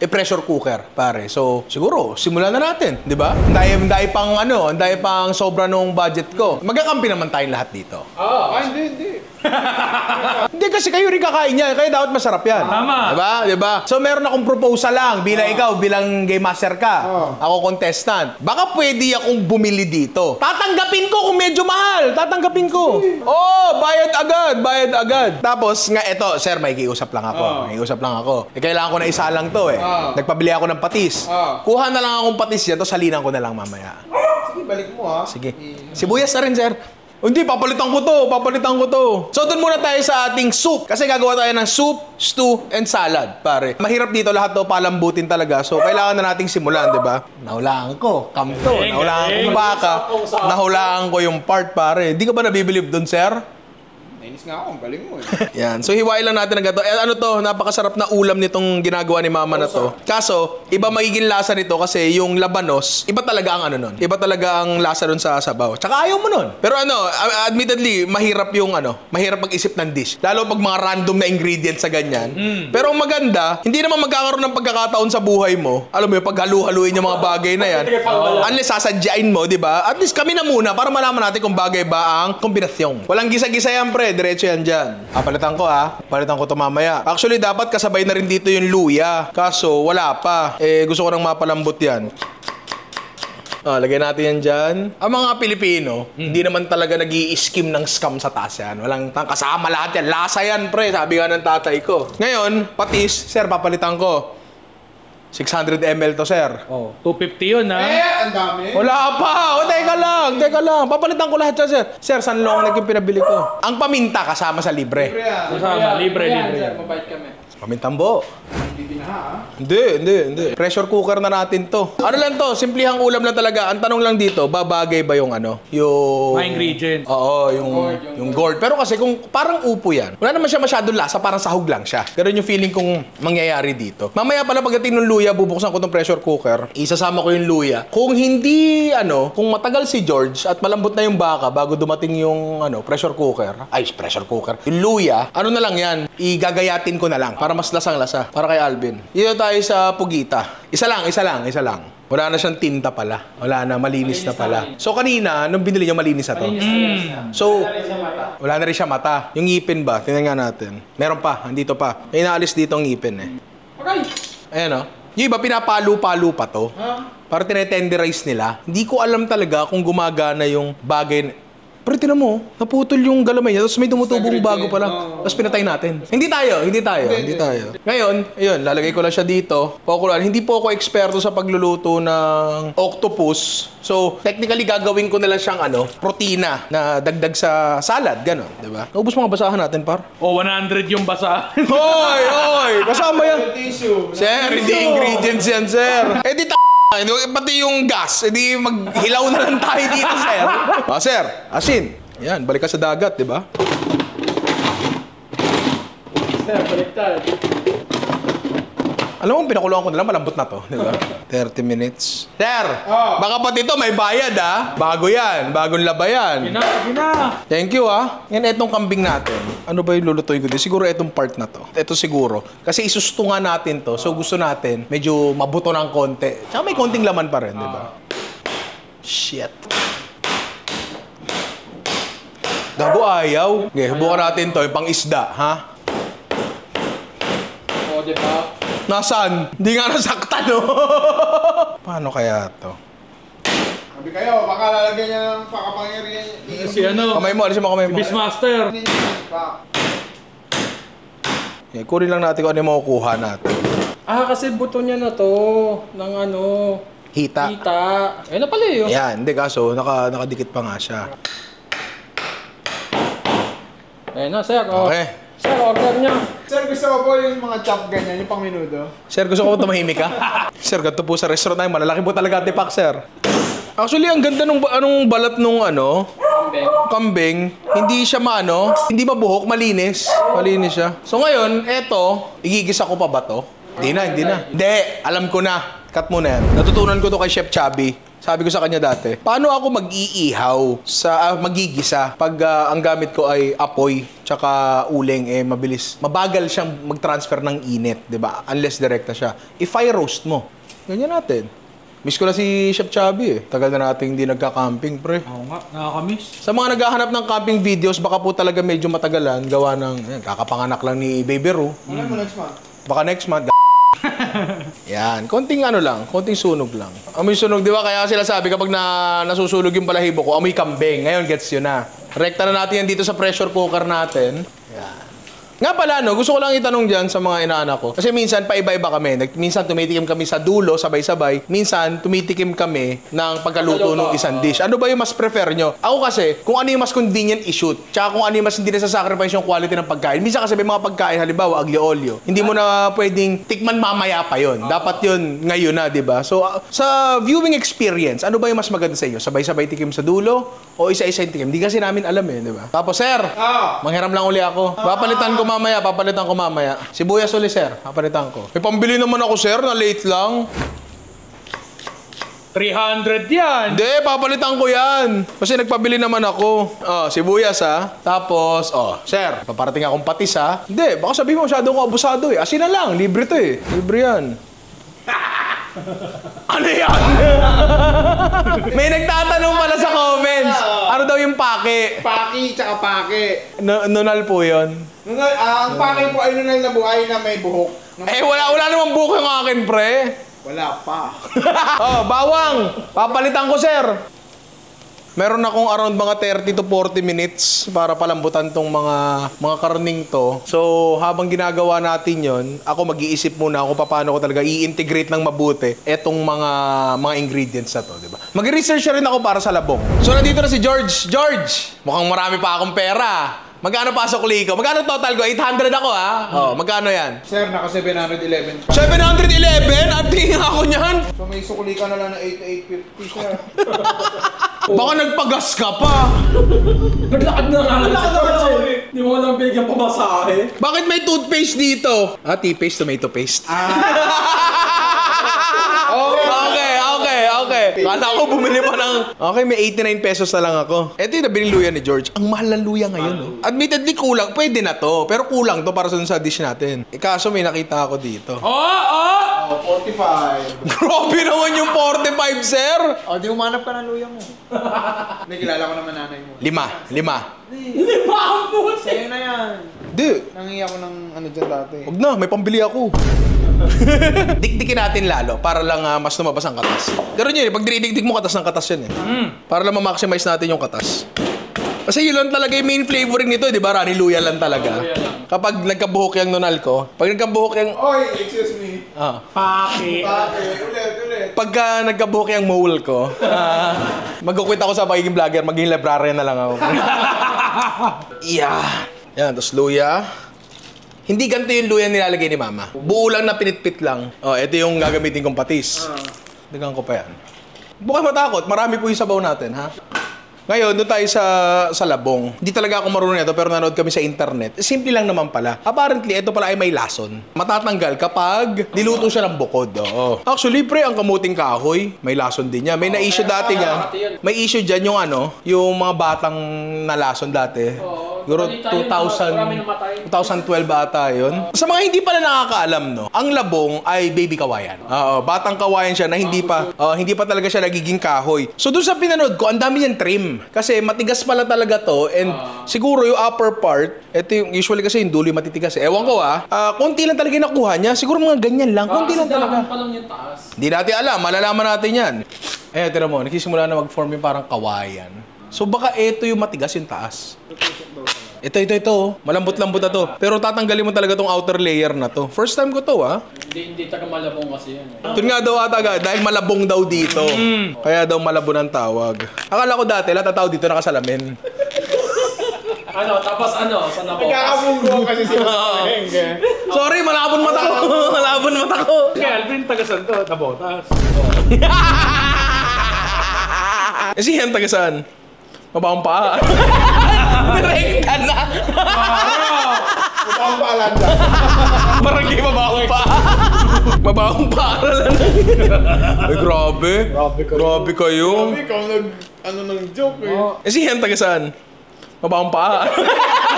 pressure cooker, pare. So, siguro, simulan na natin, di ba? Dahil pang sobra nung budget ko. Magkakampi naman tayong lahat dito. Hindi. Hindi kasi kayo rin kakain niya, kaya dapat masarap yan. Tama. Diba? So meron akong proposal lang, bilang ikaw, bilang game master ka. Ako contestant. Baka pwede akong bumili dito. Tatanggapin ko kung medyo mahal. Tatanggapin ko. Bayad agad. Tapos nga eto, sir, may kiusap lang ako. Kailangan ko na isa lang to eh. Nagpabili ako ng patis. Kuha na lang akong patis yan, to salinan ko na lang mamaya. Sige, balik mo ha. Sige. Sibuyas na rin, sir. Oh, hindi, papalitan ko to. So, doon muna tayo sa ating soup. Kasi gagawa tayo ng soup, stew, and salad, pare. Mahirap dito, lahat daw palambutin talaga. So, kailangan na nating simulan, di ba? Nahulaan ko. Kamto. Nahulaan ko yung baka. Nahulaan ko yung part, pare. Hindi ka ba nabibilib doon, sir? Nainis nga ako, ang galing mo eh. Yan. So, hiwain lang natin ang gato. Ano to, napakasarap na ulam nitong ginagawa ni mama na to. Kaso, iba magiging lasa nito kasi yung labanos, iba talaga ang ano nun. Iba talaga ang lasa nun sa sabaw. Tsaka ayaw mo nun. Pero ano, admittedly, mahirap yung ano, mahirap mag-isip ng dish. Lalo pag mga random na ingredients sa ganyan. Pero ang maganda, hindi naman magkakaroon ng pagkakataon sa buhay mo. Alam mo yung paghalu-haluin yung mga bagay na yan. Unless sasadyain mo, di ba? At least kami na muna para malaman natin kung bagay ba ang kombinasyon. Walang gisa-gisa yan, pre. Diretso yan dyan. Palitan ko Palitan ko to mamaya. Actually, dapat kasabay na rin dito yung luya. Kaso, wala pa. Gusto ko nang mapalambot yan. Lagyan natin yan dyan. Ang mga Pilipino, hindi naman talaga nag-i-skim ng scam sa taas yan. Walang kasama lahat yan. Lasa yan, pre. Sabi nga ng tatay ko. Ngayon, patis. Sir, papalitan ko. 600 ml to, sir. 250 yun, ha? Ang dami. Wala pa! Teka lang. Papalitan ko lahat yan, sir. Sir, San long neck yung pinabili ko. Ang paminta kasama sa libre. Kasama, libre. Mabait kami. Pamintambo. Hindi ha? Hindi. Pressure cooker na natin to. Ano lang to? Simplihang ulam lang talaga. Ang tanong lang dito, babagay ba yung ano? Yung... Mga ingredients. Oo, yung gourd. Pero kasi kung parang upo yan, wala naman siya masyadong lasa, parang sahog lang siya. Ganun yung feeling kong mangyayari dito. Mamaya pala pagdating ng luya, bubuksan ko tong pressure cooker. Isasama ko yung luya. Kung hindi, kung matagal si George at malambot na yung baka bago dumating yung, pressure cooker. Yung luya, ano na lang yan, igagayatin ko na lang para mas lasang-lasa. Para kay Alvin. Dito tayo sa Pugita. Isa lang. Wala na siyang tinta pala. Wala na, malinis na pala. So kanina, nung binili niyo malinis na to. So, wala na rin siya mata. Yung ngipin ba? Tingnan nga natin. Meron pa, andito pa. May naalis dito ang ngipin eh. Okay. Ayan o. Yung iba, pinapalo-palo pa to. Para tinetenderize nila. Hindi ko alam talaga kung gumagana yung bagay. Pero tinan mo, naputol yung galamay niya, tapos may tumutubong bago pa lang. Tapos pinatay natin. Hindi tayo. Ngayon, ayun, lalagay ko lang siya dito. Hindi po ako eksperto sa pagluluto ng octopus. So, technically, gagawin ko na lang siyang protina na dagdag sa salad, gano'n, di ba? Naubos mga basahan natin, par. 100 yung basa. Hoy! Kasama yan. Sir, hindi ingredients yan, sir. Pati yung gas, edi maghilaw na lang tayo dito, sir. Sir, asin. Yan, balik ka sa dagat, di ba? Sir, baliktad. Alam mo, pinakuluan ko na lang, malambot na to, di ba? 30 minutes. Sir, baka pati ito may bayad, Bago yan, bagong laba yan. Sige na. Thank you, Yan, etong kambing natin. Ano ba yung lulutuin ko din? Siguro etong part na to. Ito siguro. Kasi isustungan natin to. So gusto natin, medyo mabuto ng konti. Tsaka may konting laman pa rin, di ba? Shit. Gago ayaw. Okay, hubukan natin to. Yung pang-isda, O, diba? Nasaan? Hindi nga nasaktan, Paano kaya to? Sabi kayo, baka lalagyan niya ng pakapangyarihan. Si Kamay mo, alisin mo kamay mo. Beastmaster. Kunin lang natin kung ano yung makukuha natin. Kasi buto niya na to. Ng Hita. Ayun na pala yun. Ayan, hindi kaso, nakadikit pa nga siya. Ayun na, sir. Okay. Sir, order niya. Sir, gusto ko po yung mga chop ganyan, yung pang minuto. Sir, gusto ko tumahimik ka? Sir, ganito po sa restaurant namin. Malalaki po talaga tipak, sir. Actually, ang ganda nung anong balat nung kambing. Hindi siya hindi mabuhok, malinis. Malinis siya. So ngayon, eto, igigisa ko pa ba to? Hindi na. Hindi, alam ko na. Cut mo na yan. Natutunan ko to kay Chef Chubby. Sabi ko sa kanya dati, paano ako mag-iihaw sa magigisa pag ang gamit ko ay apoy tsaka uling mabilis. Mabagal siyang mag-transfer ng init, 'di ba? Unless direkta siya. I-fire roast mo. Ganyan natin. Miss ko na si Chef Chubby Tagal na nating hindi nagka-camping, pre. Oo nga, nakakamiss. Sa mga naghahanap ng camping videos, baka po talaga medyo matagalan. Gawa ng, kakapanganak lang ni Baby Ru. Ano mo next month? Baka next month. Yan, konting konting sunog lang. Amoy sunog, di ba? Kaya sila sabi kapag nasusunog yung balahibo ko, amoy kambing. Ngayon, gets yun na. Rekta na natin yan dito sa pressure cooker natin. Yan. Nga pala, no, gusto ko lang itanong dyan sa mga inaanak ko. Kasi minsan, paiba-iba kami. Minsan, tumitikim kami sa dulo, sabay-sabay. Minsan, tumitikim kami ng pagkaluto ng isang dish. Ano ba yung mas prefer nyo? Ako kasi, kung ano yung mas convenient i-shoot, tsaka kung ano yung mas hindi nasa-sacrifice yung quality ng pagkain. Minsan kasi may mga pagkain, halimbawa, aglio-olio. Hindi mo na pwedeng tikman mamaya pa yon. Dapat yun ngayon na, di ba? So, sa viewing experience, ano ba yung mas maganda sa inyo? Sabay-sabay tikim sa dulo o isa-isa yung tikim? Hindi kasi namin alam di ba? Tapos, sir, manghiram lang uli ako. Papalitan ko mamaya. Sibuyas uli, sir. Papalitan ko. May pambili naman ako, sir, na late lang. 300 yan. Hindi, papalitan ko yan. Kasi nagpabili naman ako. Sibuyas, ha. Tapos, sir, paparating akong patis, ha. Hindi, baka sabihin mo masyado ko abusado, eh. Asin na lang, libre to, eh. Libre yan. Ano yan? May nagtatanong pala sa comments. Ano daw yung pake? Paki tsaka pake. Nunal po yun. Ang paki po ay nunal na buhay na may buhok. Wala namang buhok yung akin, pre. Wala pa. Bawang! Papalitan ko, sir. Meron akong around mga 30 to 40 minutes para palambutan tong mga karning to. So, habang ginagawa natin yon, ako mag-iisip muna kung paano ko talaga i-integrate ng mabuti etong mga ingredients na to, di ba? Mag-research rin ako para sa labong. So, nandito na si George. George! Mukhang marami pa akong pera. Magkano pasok ko? Magkano total ko? 800 ako, ha? Magkano yan? Sir, naka 711. 711? At tingin ako niyan? So may sukli ka na lang na 8,850, sir. Baka nagpagas ka pa. Naglakad na nga lang si George eh. Hindi mo lang bigyan pamasahe. Bakit may toothpaste dito? Tea-paste, tomato paste. Okay. Kala ko bumili pa ng... Okay, may 89 pesos na lang ako. Ito yung nabiling luya ni George. Ang mahal ng luya ngayon, no? Admittedly, kulang. Pwede na to. Pero kulang to para sa dish natin. Kaso may nakita ako dito. 45. Grabe naman yung 45, sir! Di umanap ka ng luya mo. Nakilala ko naman nanay mo. 5. Sa'yo na yan. Di. Nangingi ako ng ano dyan dati. Huwag na, may pambili ako. Dikdikin natin lalo para lang mas lumabas ang katas. Pero yun, pag dinidikdik mo, katas ng katas yan eh. Para lang ma-maximize natin yung katas. Kasi yun lang talaga yung main flavoring nito, di ba? Rani luya lang talaga. Kapag nagkabuhok yung nunal ko, pag nagkabuhok yung... Oy, excuse me. Pake. Ulit. Pagka nagkabuhok yung mole ko, mag-quit ako sa pagiging vlogger, magiging librarian na lang ako. Yan, tapos luya. Hindi ganito yung luya nilalagay ni Mama. Buo lang na pinitpit lang. Ito yung gagamitin kong patis. Dagan ko pa yan. Bukay matakot, marami po yung sabaw natin, ha? Ngayon, doon tayo sa labong. Hindi talaga ako marunong nito pero nanood kami sa internet. Simple lang naman pala. Apparently, ito pala ay may lason. Matatanggal kapag niluto siya ng bukod. Actually, pre, ang kamuting kahoy, may lason din niya. May na-issue dati niya. May issue dyan yung mga batang na lason dati. Siguro 2012 ata yun. Sa mga hindi pala nakakaalam, no, ang labong ay baby kawayan. Batang kawayan siya na hindi pa talaga siya nagiging kahoy. So doon sa pinanood ko, ang dami niyang trim. Kasi matigas pala talaga to and siguro yung upper part, ito yung usually kasi yung dulo yung matitigas. Ewan ko konti lang talaga nakuha niya. Siguro mga ganyan lang. Konti lang talaga. Hindi natin alam. Malalaman natin yan. Tira mo, nagsisimula na mag-form yung parang kawayan. So baka ito yung matigas yung taas. Ito. Malambot-lambot na to. Pero tatanggalin mo talaga tong outer layer na to. First time ko to, Hindi taga malabong kasi yan. Ito nga daw ata dahil malabong daw dito. Kaya daw malabon ang tawag. Akala ko dati, lahat ng tao dito nakasalamin. Tapos sa nako. Nagkakabunggo kasi sila. Sorry, malabon mata ko. Kaya Alvin, tagasan to, tabotas. Si Hen, taga-saan? Mabawang paa. Direkta na. Mabawang paalan dyan. Barangay mabawang paa. Mabawang paaralan. Ay, grabe. Grabe kayo. Ikaw ng joke eh. Si Hen, taga-saan? Mabawang paa.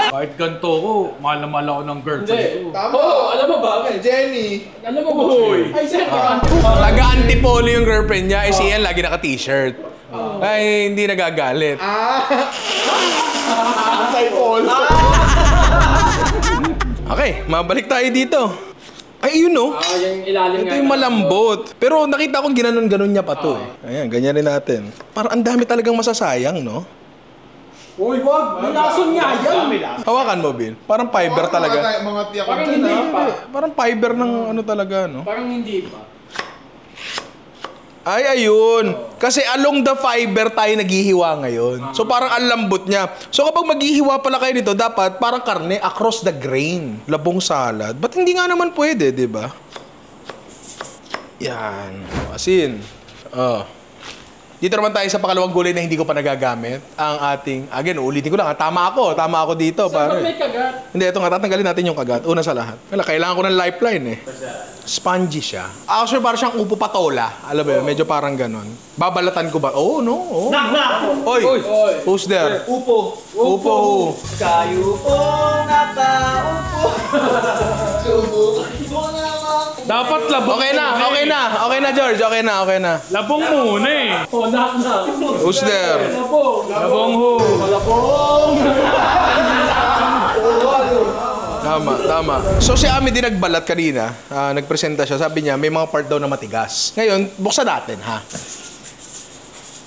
Kahit ganito ko, mahal na mahal ako ng girlfriend ko. Tama. Alam mo ba? Jenny. Alam mo ba? Ay, sir, Taga-antipolo yung girlfriend niya. Si Hen, lagi naka-t-shirt. Ay, hindi nagagalit. Side all. Okay, mabalik tayo dito. Ay, yun no? yung ilalim Ito yung malambot. Pero nakita kong ginanon-ganon niya pa to. Ayan, ganyan rin natin. Parang ang dami talagang masasayang, no? Uy, wag! May lason nga yan! Hawakan mo, Bin. Parang fiber talaga. Mga tiyak ko Parang dyan, hindi ah. pa. Parang fiber ng ano talaga, no? Parang hindi pa. Ay, ayun. Kasi along the fiber tayo naghihiwa ngayon. So parang ang lambot niya. So kapag maghihiwa pala kayo nito, dapat parang karne across the grain. Labong salad. Ba't hindi nga naman pwede, di ba? Yan. Asin. Oh. Dito naman tayo sa pakalawang gulay na hindi ko pa nagagamit. Ang ating, again, ulitin ko lang. Tama ako dito, Saan pare. may kagat? Hindi, ito nga, tatanggalin natin yung kagat. Una sa lahat. Wala, kailangan ko ng lifeline eh. Spongy siya. Actually, parang siyang upo patola. Alam mo yun, medyo parang ganon. Babalatan ko ba? Oh, no. Oh. Knock! Oy, who's there? Upo! Upo. Kayo po nakaupo! Subukan mo naman! Dapat labong Okay na, George. Okay na. Labong muna eh. Oh, knock. Who's there? Labong ho. Tama. So si Ami din nagbalat kanina. Nagpresenta siya. Sabi niya, may mga part daw na matigas. Ngayon, buksan natin, ha?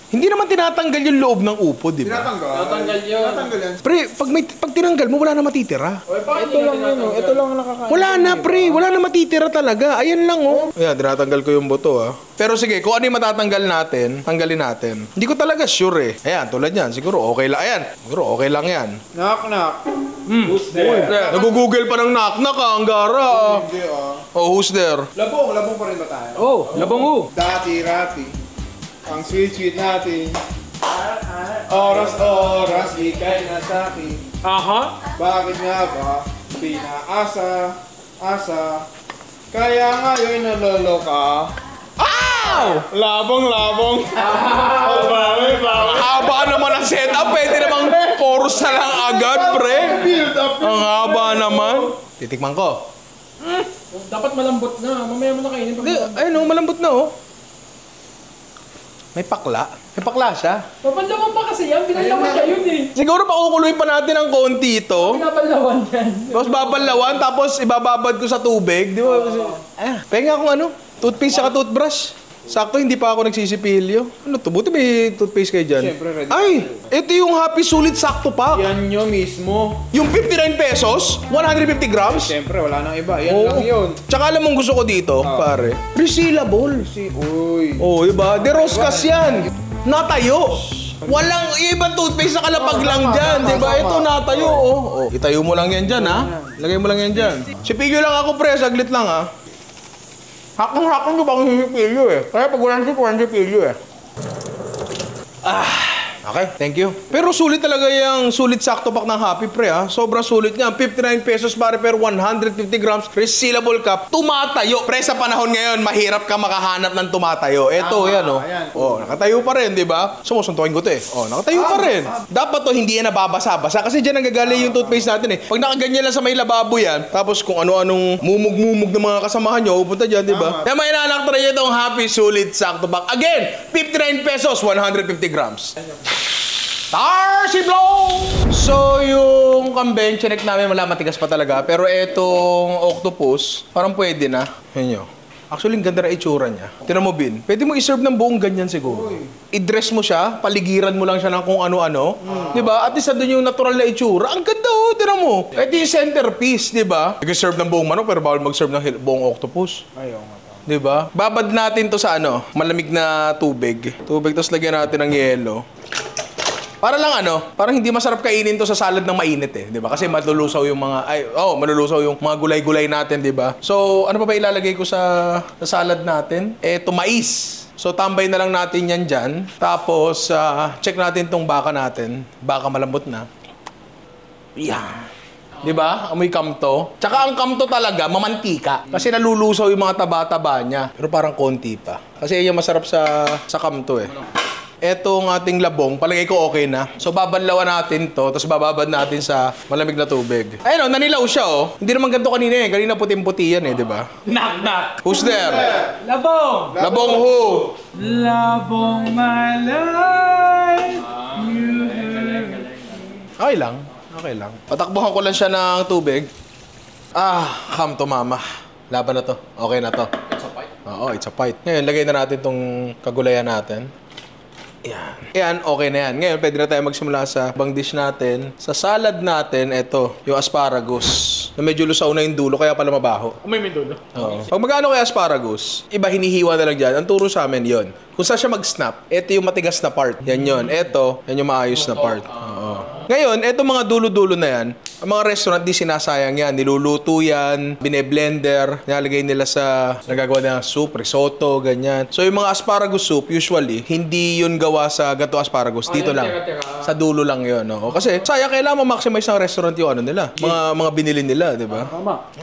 Hindi naman tinatanggal yung loob ng upo, di ba? Natanggal yun. yan. Pre, pag tinanggal mo, wala na matitira. Ito lang yun, Ito lang ang nakakain. Wala na, pre. Wala na matitira talaga. Ayan lang, oh. Ayan, tinatanggal ko yung buto, ah. Pero sige, kung ano yung matatanggal natin, tanggalin natin. Hindi ko talaga sure, eh. Ayan, tulad yan. Siguro okay lang. Ayan, siguro okay lang yan. Knock. Who's there? Nag-google pa ng knock-knock, ah. Ang gara, ah. Hindi, ah. Oh, who's there? Labong pa rin ba tayo? Oh, labong ho. Dati-rati. Ang sweet natin. Oras, ikay na sa'kin. Aha. Bakit nga ba? Pinaasa, kaya ngayon naloloka. Ow! Labong. Bawi. Haba naman ang setup. Pwede namang chorus na lang agad, pre. Build up. Ang haba naman. Titikman ko. Dapat malambot na. Mamaya mo na kainin. Hindi, ayun, oh, malambot na, oh. May pakla. May pakla siya. Papanlawan pa kasi yan. Pinalawan siya yun eh. Siguro pakukuluin pa natin ng konti ito. Pinapanlawan yan. Tapos babalawan, tapos ibababad ko sa tubig. Di ba? Penga akong ano, toothpaste saka toothbrush. Sakto, hindi pa ako nagsisipilyo. Ano to? Buti may toothpaste kayo dyan. Siyempre, ready. Ay! Ito yung Happy Sulit Sakto Pack. Yan nyo mismo. Yung 59 pesos, 150 grams. Siyempre, wala nang iba. Yan Oo. lang yun. Tsaka alam mong gusto ko dito, pare. Resealable. Uy. Oh, iba? De Roscas yan. Natayo. Walang ibang toothpaste na kalapag lang dyan, di ba? Ito natayo, oh. Itayo mo lang yan dyan, ha? Lagay mo lang yan dyan. Sipigyo lang ako, pre. Saglit lang, ha? Hakang-hakang ko bang sipigyo, eh. Kaya pag walang sipigyo, eh. Okay, thank you. Pero sulit talaga yung sulit sakto pack ng Happy, pre, ha? Sobrang sulit niya. 59 pesos pare per 150 grams. Resealable cup. Tumatayo. Pre, sa panahon ngayon, mahirap ka makahanap ng tumatayo. Eto, yan, oh. Oh, nakatayo pa rin, di ba? Sumusuntukin ko to, eh. Oh, nakatayo pa rin. Dapat to, hindi yan nababasa-basa. Kasi dyan nagagaling yung toothpaste natin, eh. Pag nakaganyan lang sa may lababo yan, tapos kung ano-anong mumug-mumug ng mga kasamahan nyo, pupunta dyan, di ba? Kaya may nanaktra nyo itong Happy Sulit Sakto Pack. Again, 59 pesos, 150 grams. Tarsi Blow! So, yung kambing, chinek namin, wala, matigas pa talaga. Pero etong octopus, parang pwede na. Yan nyo. Actually, ang ganda na itsura niya. Tinan mo, Bin. Pwede mo i-serve ng buong ganyan siguro. I-dress mo siya, paligiran mo lang siya ng kung ano-ano. Diba? At isa doon yung natural na itsura. Ang ganda, oh. Tinan mo. Ito yung centerpiece, diba? Nag-serve ng buong manok, pero bawal mag-serve ng buong octopus. Ayaw nga. Diba? Babad natin to sa ano, malamig na tubig. Tubig, tapos lagyan natin ng yelo. Para lang ano, parang hindi masarap kainin to sa salad ng mainit eh, 'di ba? Kasi malulusaw yung mga malulusaw yung mga gulay-gulay natin, 'di ba? So, ano pa ba ilalagay ko sa salad natin? Mais. So, tambay na lang natin 'yan diyan. Tapos, check natin tong baka natin. Baka malambot na. Yan. 'Di ba? Amoy kamto. Tsaka ang kamto talaga mamantika kasi nalulusaw yung mga taba-taba niya. Pero parang konti pa. Kasi yung masarap sa kamto eh. Etong ating labong, palagay ko okay na. So, babanlawan natin to, tapos bababad natin sa malamig na tubig. Ayun, nanilaw siya, oh. Hindi naman ganito kanina, eh. Kanina puting-puti yan, eh, di ba? Knock. Who's there? Labong. Labong who? Labong my life. Okay lang. Patakbuhan ko lang siya ng tubig. Come to mama. Laban na to. Okay na to. It's a fight? Oo, it's a fight. Ngayon, lagay na natin tong kagulayan natin. Yan, okay na yan. Ngayon, pwede na tayo magsimula sa bang dish natin. Sa salad natin, ito, yung asparagus. Na medyo lusaw na yung dulo, kaya pala mabaho. May dulo. Oo. Pag magkano kay asparagus, iba hinihiwa na lang dyan. Ang turo sa amin yon. Kung saan siya mag-snap, ito yung matigas na part. Yan yon. Ito, yan yung maayos na part. Oo. Ngayon, eto mga dulo-dulo na yan, ang mga restaurant di sinasayang yan. Niluluto yan, bine-blender, nilalagay nila sa nagagawa ng soup, risotto, ganyan. So yung mga asparagus soup, usually, hindi yun gawa sa gato asparagus. Dito lang. Sa dulo lang yun. No? Kasi sayang, kailangan ma-maximize ng restaurant yung ano nila. Mga binili nila, di ba?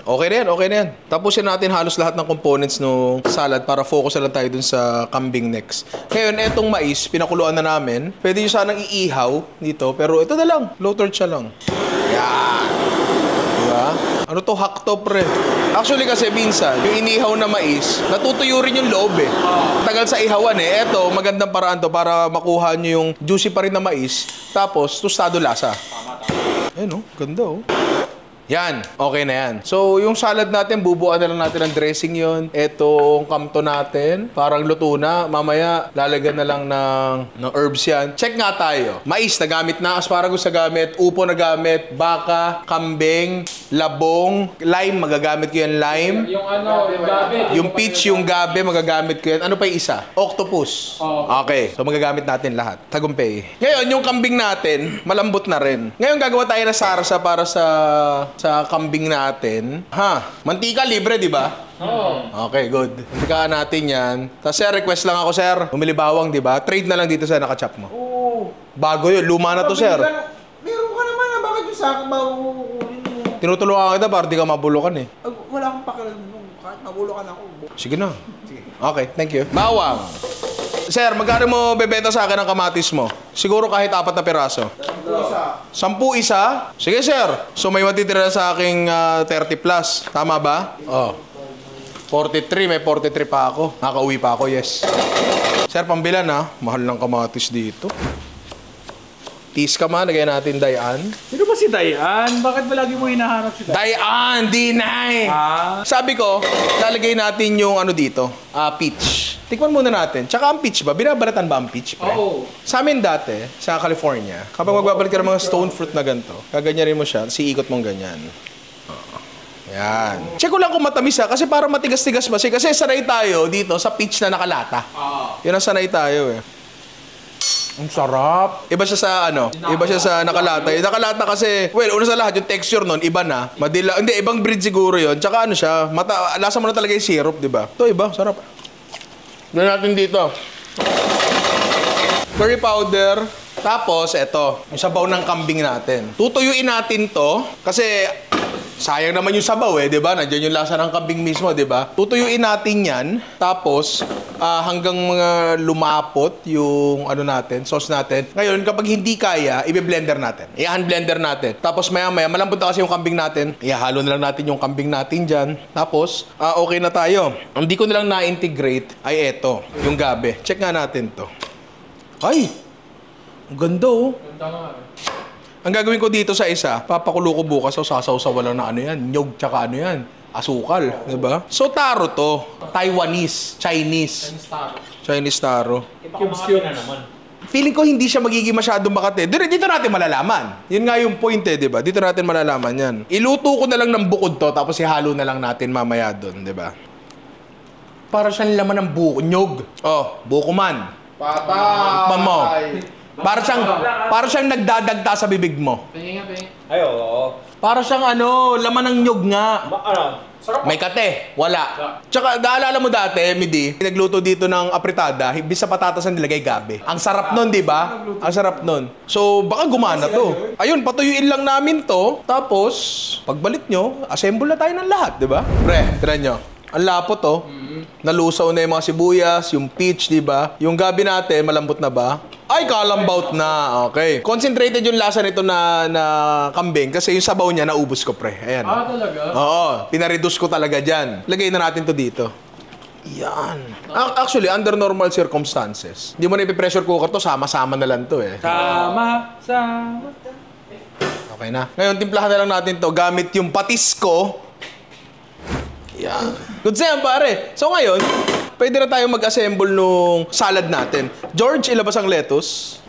Okay na yan, okay na yan. Tapusin natin halos lahat ng components ng salad para focus na lang tayo dun sa kambing next. Ngayon, etong mais, pinakuluan na namin. Pwede yung sanang iihaw dito, pero ito na lang. Low torch lang. Yan. Diba? Ano to? Hakto, pre. Actually kasi minsan, yung inihaw na mais, natutuyo rin yung loob eh. Tagal sa ihawan eh. Eto, magandang paraan to para makuha nyo yung juicy pa rin na mais. Tapos, tostado lasa. Ayun oh, ganda oh. Yan, okay na yan. So, yung salad natin, bubuan na lang natin ng dressing yon. Etong kamto natin, parang luto na. Mamaya, lalagyan na lang ng herbs yan. Check nga tayo. Mais na gamit na, asparagus na gamit, upo na gamit, baka, kambing, labong, lime, magagamit ko yan, lime. Yung ano, yung gabi. Yung peach, yung gabi, magagamit ko yan. Ano pa yung isa? Octopus. Okay, so magagamit natin lahat. Tagumpay. Ngayon, yung kambing natin, malambot na rin. Ngayon, gagawa tayo ng sarsa para sa kambing natin. Mantika libre, di ba? Oo. Okay, good. Mantikaan natin yan. Tapos sir, request lang ako, sir. Bumili bawang, di ba? Trade na lang dito sa nakachop mo. Oo. Bago yun. Luma na to, sir. Meron ka naman na. Bakit yung sa akin ba kukunin mo? Tinutulungan kita para di ka mabulukan eh. Wala akong pakialam nung kahit mabulokan ako. Sige na. Okay, thank you. Bawang. Sir, magkano mo bebenta sa akin ang kamatis mo? Siguro kahit 4 na piraso. 10 isa? Sige, sir. So may matitira sa aking 30 plus. Tama ba? Oh. 43. May 43 pa ako. Nakauwi pa ako, yes. Sir, pambilan ha. Mahal ng kamatis dito. Tis ka man. Lagyan natin Dayan. Sino ba si Dayan? Bakit ba lagi mo hinahanap si Dayan? Dayan! Dinay! Sabi ko, lalagay natin yung ano dito. Peach. Tikman muna natin. Tsaka ang peach ba? Binabalatan ba ang peach, pre? Oo. Sa amin dati, sa California, kapag magbabalat ka ng mga stone fruit na ganito, kaganyarin mo siya, siikot mong ganyan. Yan. Check ko lang kung matamis ha, kasi parang matigas-tigas ba siya. Kasi sanay tayo dito sa peach na nakalata. Yun ang sanay tayo eh. Ang sarap. Iba siya sa ano? Iba siya sa nakalata. Yung nakalata kasi, well, una sa lahat, yung texture nun, iba na. Madila. Hindi, ibang breed siguro yun. Tsaka ano siya, lasa mo na talaga yung syrup, di ba? Ito, iba. Sarap. Gawin natin dito. Curry powder. Tapos, eto. Yung sabaw ng kambing natin. Tutuyuin natin to. Kasi, sayang naman yung sabaw eh, di ba? Nandiyan yung lasa ng kambing mismo, di ba? Tutuyuin natin yan. Tapos, hanggang mga lumapot yung ano natin, sauce natin. Ngayon, kapag hindi kaya, i-blender natin. I-hand blender natin. Tapos maya-maya, malambot na kasi yung kambing natin. Ihalo na lang natin yung kambing natin dyan. Tapos, okay na tayo. Ang di ko nilang na-integrate ay eto, yung gabi. Check nga natin to. Ay! Ang ganda oh. Ganda nga eh. Ang gagawin ko dito sa isa, papakulo ko bukas o sasaw-saw lang na ano yan. Nyog tsaka ano yan. Asukal, di ba? So, taro to. Taiwanese. Chinese taro. Cubes na naman. Feeling ko hindi siya magiging masyadong makate. Dito natin malalaman. Yun nga yung point eh, di ba? Dito natin malalaman yan. Iluto ko na lang ng bukod to, tapos ihalo na lang natin mamaya doon, di ba? Para siyang laman ng buko. Nyog. Oh, buko man. Patay! Mo. Para siyang nagdadagta sa bibig mo. Pengi nga, pengi. Ay, oo. Para siyang ano, laman ng nyog nga. Ano? May kate, wala. Tsaka, naalala mo dati, Midi, nagluto dito ng apritada, imbis sa patatas ang nilagay gabi. Ang sarap nun, di ba? Ang sarap nun. So, baka gumana to. Ayun, patuyuin lang namin to. Tapos, pagbalik nyo, assemble na tayo ng lahat, di ba? Pre, tira nyo. Ang lapot to. Nalusaw na yung mga sibuyas, yung peach, di ba? Yung gabi natin, malambot na ba? Ay, kalambaut na. Okay. Concentrated yung lasa nito na kambing kasi yung sabaw niya naubos ko, pre. Ayan. Talaga? Oo. Pinareduce ko talaga dyan. Lagay na natin to dito. Yan. Actually, under normal circumstances, hindi mo na ipipressure cooker to, sama-sama na lang to eh. Sama. Okay na. Ngayon, timplahan na lang natin to gamit yung patis ko. Yan. Good sa'yo, pare. So ngayon, pwede na tayo mag-assemble nung salad natin. George, ilabas ang lettuce.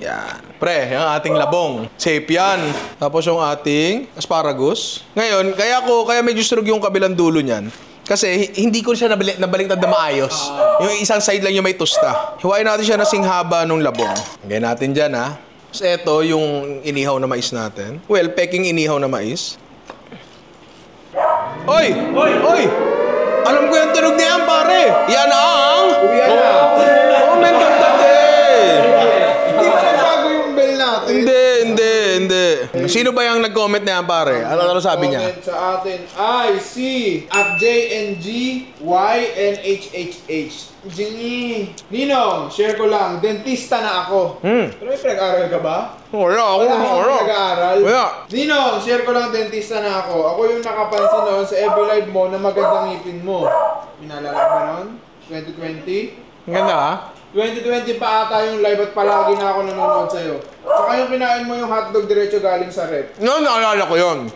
Yan. Pre, yung ating labong. Safe yan. Tapos yung ating asparagus. Ngayon, kaya medyo strug yung kabilang dulo niyan. Kasi hindi ko siya nabaliktad na maayos. Yung isang side lang yung may tusta. Hiwain natin siya na singhaba nung labong. Lagyan natin dyan, ha. Tapos eto yung inihaw na mais natin. Well, peking inihaw na mais. Oy! Alam ko yung tunog niyan, pare. Yan ang... Oh, men, ganda din. Hindi ba nagbago yung bell natin? Hindi. Sino ba yung nag-comment na yan, pare? Ano sabi niya? Comment sa atin, IC at JNGYNHHH. Jingy. Ninong, share ko lang, dentista na ako. Pero may pinag-aaral ka ba? Wala ako. Pinag-aaral? Wala. Ninong, share ko lang, dentista na ako. Ako yung nakapansin noon sa every live mo na magandang ngipin mo. Pinalala ka ba noon? 2020? Ang ganda, ha? 2020 pa ata yung live at palagi na ako nanonood sa'yo. Saka yung kinain mo yung hotdog diretso galing sa rep. No, naalala ko yun.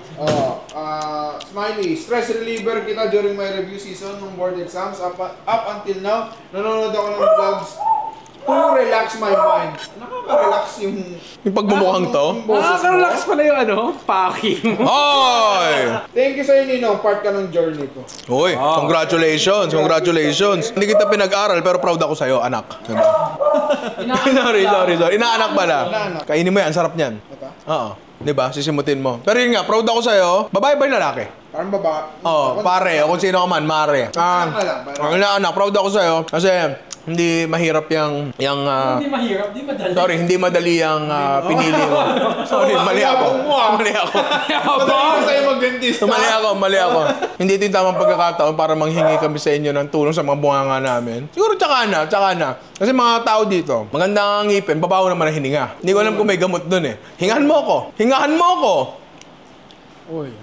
Smiley, stress reliever kita during my review season ng board exams. Up until now, nanonood ako ng vlogs to relax my mind. Nakaka-relax yung pagmumukhang to? Nakaka-relax pala yung packing mo. Hoy! Thank you sa'yo, Ninong. Part ka ng journey ko. Hoy, congratulations. Hindi kita pinag-aral pero proud ako sa'yo, anak. Diba? Sorry. Inaanak pala. Kainin mo yan, sarap niyan. Oo. Diba? Sisimutin mo. Pero yun nga, proud ako sa'yo. Babae ba yung lalaki? Parang baba. Pare. O kung sino ka man, mare. Anak, proud ako sa'yo. Kasi hindi mahirap yung Hindi mahirap, di madali. sorry, hindi madali yung pinili mo. Sorry, mali ako. Madali ko sa'yo mag-dentista. Mali ako. Hindi ito yung tamang pagkakataon para manghingi kami sa inyo ng tulong sa mga bunganga namin. Siguro tsaka na. Kasi mga tao dito, maganda ang ngipin, babaw naman ang hininga. Hindi ko alam kung may gamot dun eh. Hingahan mo ako.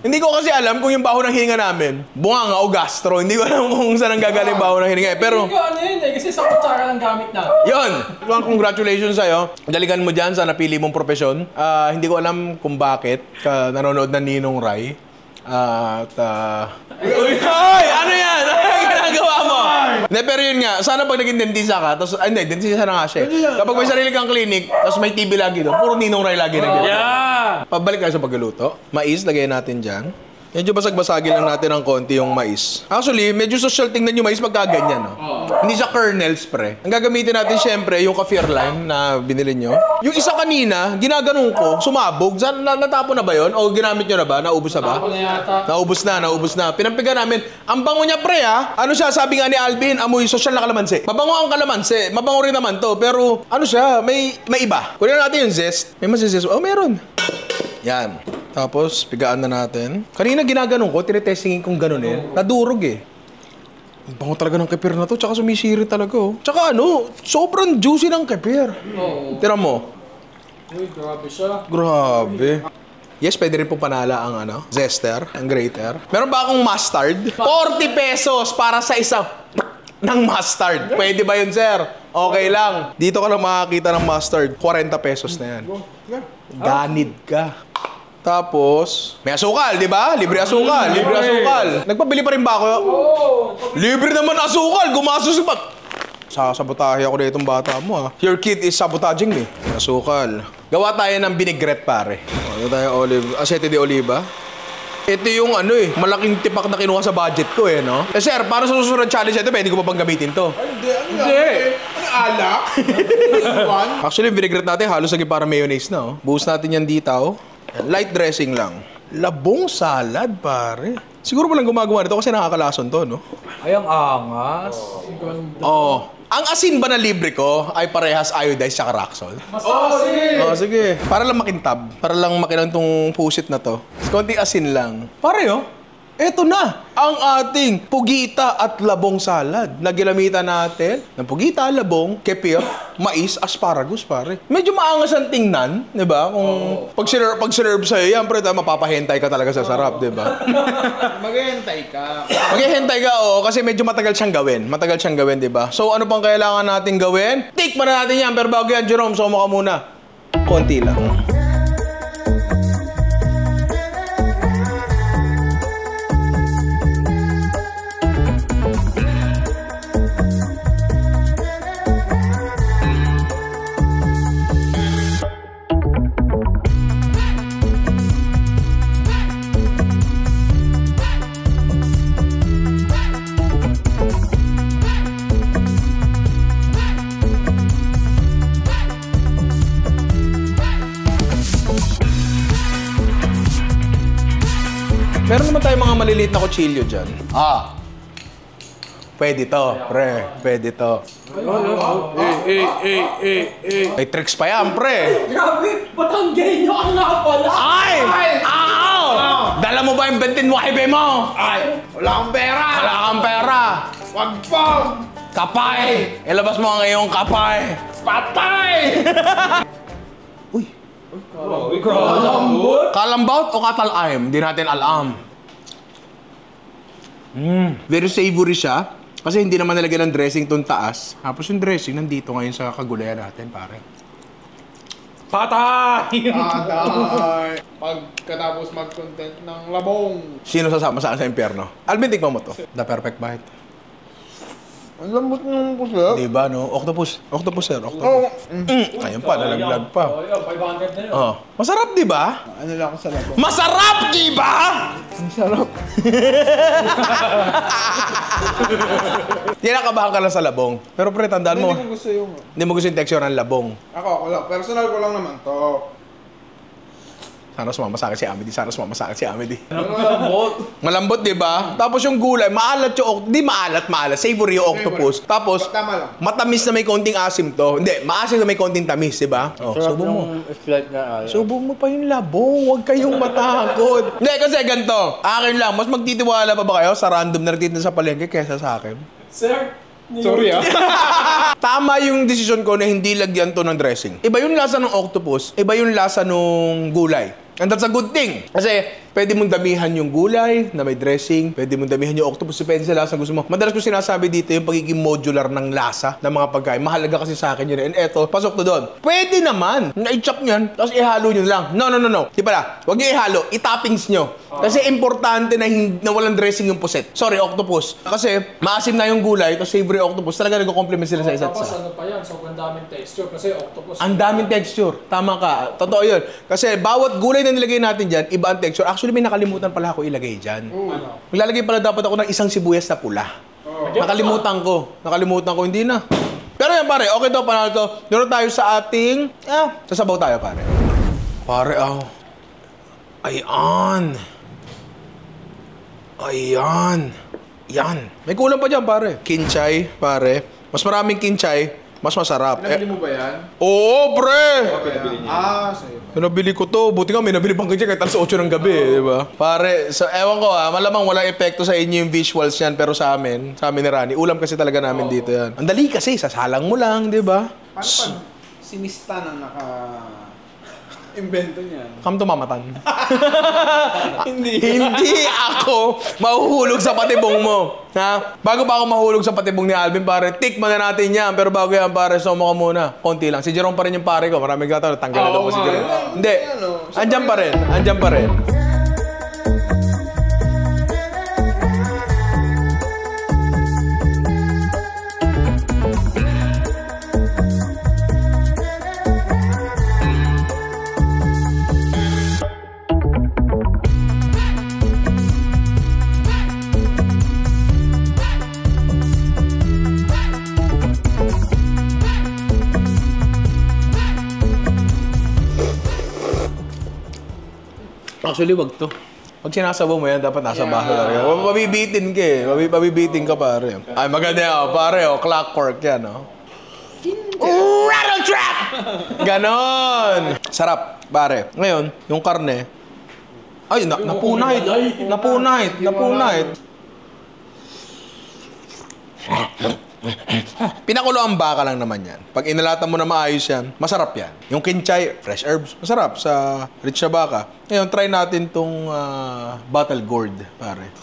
Hindi ko kasi alam kung yung baho ng hininga namin, bunganga o gastro. Hindi ko alam kung saan ang gagaling baho ng hininga. Pero Hindi ko ano yun kasi sa kutsara lang gamit na. yun! Congratulations sa'yo. Daligan mo dyan sa napili mong profesyon. Hindi ko alam kung bakit ka nanonood ng Ninong Rai. Ay! Ano yan? Ano yung ginagawa mo? Hindi, pero yun nga, sana pag naging dentista ka, tapos, hindi, dentista na nga siya. Kapag may sarili kang clinic, tapos may TV lagi doon, puro Ninong Rai lagi na gano'n. Pabalik tayo sa pagluluto. Mais, lagay natin dyan. Medyo basag-basagin lang natin ng konti yung mais. Actually, medyo social tingnan yung mais pagka ganyan, no? Hindi siya kernels, pre. Ang gagamitin natin, syempre, yung kaffir lime na binili nyo. Yung isa kanina, ginaganong ko, sumabog. Natapon na ba yun? O ginamit nyo na ba? Naubos na ba? Naubos na. Pinampigan namin. Ang bango niya, pre, ha? Ano siya, sabi nga ni Alvin, amoy social na kalamansi. Mabango ang kalamansi. Mabango rin naman to. Pero, ano siya, may iba. Kunin natin yung zest. May masizest. Oh, meron. Yan. Tapos, pigaan na natin. Kanina ginaganong ko, tinetestingin kong ganunin. Nadurog eh. Ang bango talaga ng kefir na to, tsaka sumisiri talaga oh. Tsaka sobrang juicy ng kefir. Tira mo. Uy, grabe siya. Grabe. Yes, pwede rin po panala ang zester, ang grater. Meron ba akong mustard? 40 pesos para sa isang ng mustard. Pwede ba yun, sir? Okay lang. Dito ka lang makakita ng mustard. 40 pesos na yan. Ganid ka. Tapos, may asukal, di ba? Libre asukal. Nagpabili pa rin ba ako? Libre naman asukal. Gumasos pa. Sasabotahe ako na itong bata mo, ha. Your kid is sabotaging me. Asukal. Gawa tayo ng vinaigrette, pare. Gawa tayo aceite de oliva. Ito yung malaking tipak na kinuha sa budget ko no? Sir, para sa susunod challenge ito, pwede ko pa bang gamitin to? Hindi. Ano alak? Actually, vinaigrette natin halos lagi para mayonnaise na, Buhos natin yan dito, Light dressing lang. Labong salad, pare. Siguro walang gumagawa nito kasi nakakalason to, no? Ay, ang angas. Ang asin ba na libre ko ay parehas iodized tsaka Roxol? Sige. Para lang makintab. Para lang makinang tong pusit na to. Konting asin lang. Pare, eto na ang ating pugita at labong salad. Nagilamitan natin ng pugita, labong, kefir, mais, asparagus, pare. Medyo maangas ang tingnan, di ba? Kung pag-serve sa'yo yan, pre, mapapahentay ka talaga sa sarap, di ba? Maghihintay ka. Kasi medyo matagal siyang gawin, di ba? So, ano pang kailangan natin gawin? Tikman na natin yan, pero bago yan, Jerome, sumo ka muna. Konti lang. Meron naman tayo mga maliliit na kutsilyo dyan. Pwede to, pre. Pwede to. May tricks pa yan, pre. Grabe! Batanggenyo ang nga pala! Ay! Ow! Dala mo ba yung Bentin Waibe mo? Ay! Wala akong pera! Wala kang pera. Wag po! Kapay! Ilabas mo ang iyong kapay. Patay! Uy. Kalambot o katalim? Hindi natin alam. Very savory siya. Kasi hindi naman nalagyan ng dressing tong taas. Tapos yung dressing nandito ngayon sa kagulayan natin, pare. Patay! Patay! Pagkatapos mag-content ng labong. Sino sasama saan sa impyerno? Alvin, tikman mo to. The perfect bite. Ang lambot ng puso. Diba, no? Octopus. Octopus, sir. Octopus. Ayun pa, nalaglag pa. Oh, yun, 500 na yun. Oh. Masarap, di ba? Ano lang ako sa labong. Masarap, di ba? Ang sarap. Kinakabahan ka lang sa labong. Pero pre, tandaan mo. Hindi ko gusto yung... Hindi mo gusto yung texture ng labong. Ako lang. Personal ko lang naman to. Sana sumama sa akin si Amedy. Sana sumama sa akin si Amedy. Malambot. Malambot, di ba? Tapos yung gulay, maalat yung Di maalat. Savory yung octopus. Tapos, Tama lang. matamis na may konting asim to. Hindi, maasim na may konting tamis, di ba? Oh, subo mo. Subo mo pa yung labong. Huwag kayong matakot. Hindi, kasi ganito. Akin lang, mas magtitiwala pa ba kayo sa random na nagtitinda sa palengke kesa sa akin? Sir, Sorry Tama yung desisyon ko na hindi lagyan to ng dressing. Iba yung lasa ng octopus, iba yung lasa ng gulay. And that's a good thing. Kasi pwede mong damihan yung gulay na may dressing, pwede mong damihan yung octopus, depende sa lasa gusto mo. Madalas ko sinasabi dito yung pagiging modular ng lasa ng mga pagkain. Mahalaga kasi sa akin yun. And eto, pasok to doon. Pwede naman na i-chop nyan, tapos ihalo nyo lang. No. Di pala, huwag nyo ihalo, i-toppings nyo. Kasi importante na walang dressing yung puset. Sorry, octopus. Kasi maasim na yung gulay, tapos savory octopus, talaga nag-complement sila sa isa't tapos isa. ano pa yan, sobrang daming texture kasi octopus. Ang daming texture. Tama ka. Totoo yun. Kasi bawat gulay na nilagay natin dyan, iba ang texture. Actually, may nakalimutan pala ako ilagay dyan. Maglalagay pala dapat ako ng isang sibuyas na pula. Nakalimutan ko. Hindi na. Pero yan, pare. Okay to, panalo to. Doon tayo sa ating... sasabaw tayo, pare. Pare, Ayan. Yan. May kulang pa dyan, pare. Kinchay, pare. Mas maraming kinchay, mas masarap. Nabili mo ba yan? Oo, pre! Sa'yo. Nabili ko to. Buti nga may nabili pang kinchay kahit alas 8 ng gabi, di ba? Pare, so, ewan ko malamang walang epekto sa inyo yung visuals yan, pero sa amin ni Rani, ulam kasi talaga namin dito yan. Ang dali kasi, sasalang mo lang, di ba? Paano pag si Mista na invento niyan? Come to mamatan. Hindi ako mahuhulog sa patibong mo. Ha? Bago pa ako mahulog sa patibong ni Alvin, pare, tikman na natin yan. Pero bago yan, pare, soma ka muna. Konti lang. Si Jerome pa rin yung pare ko. Maraming gata, tanggal na daw ko si Jerome. Hindi. Andyan pa rin. Actually, wag to. Pag sinasabaw mo yan, dapat nasa bahay talaga. Mabibitin ka eh. Mabibitin ka, pare. Ay, maganda yan, pare. Clockwork yan, Rattle trap! Ganon! Sarap, pare. Ngayon, yung karne. Ay, napunahit. Pinakulo ang baka lang naman yan. Pag inalatan mo na maayos yan, masarap yan. Yung kinchay, fresh herbs, masarap sa rich na baka. Ngayon, try natin tong bottle gourd, pare.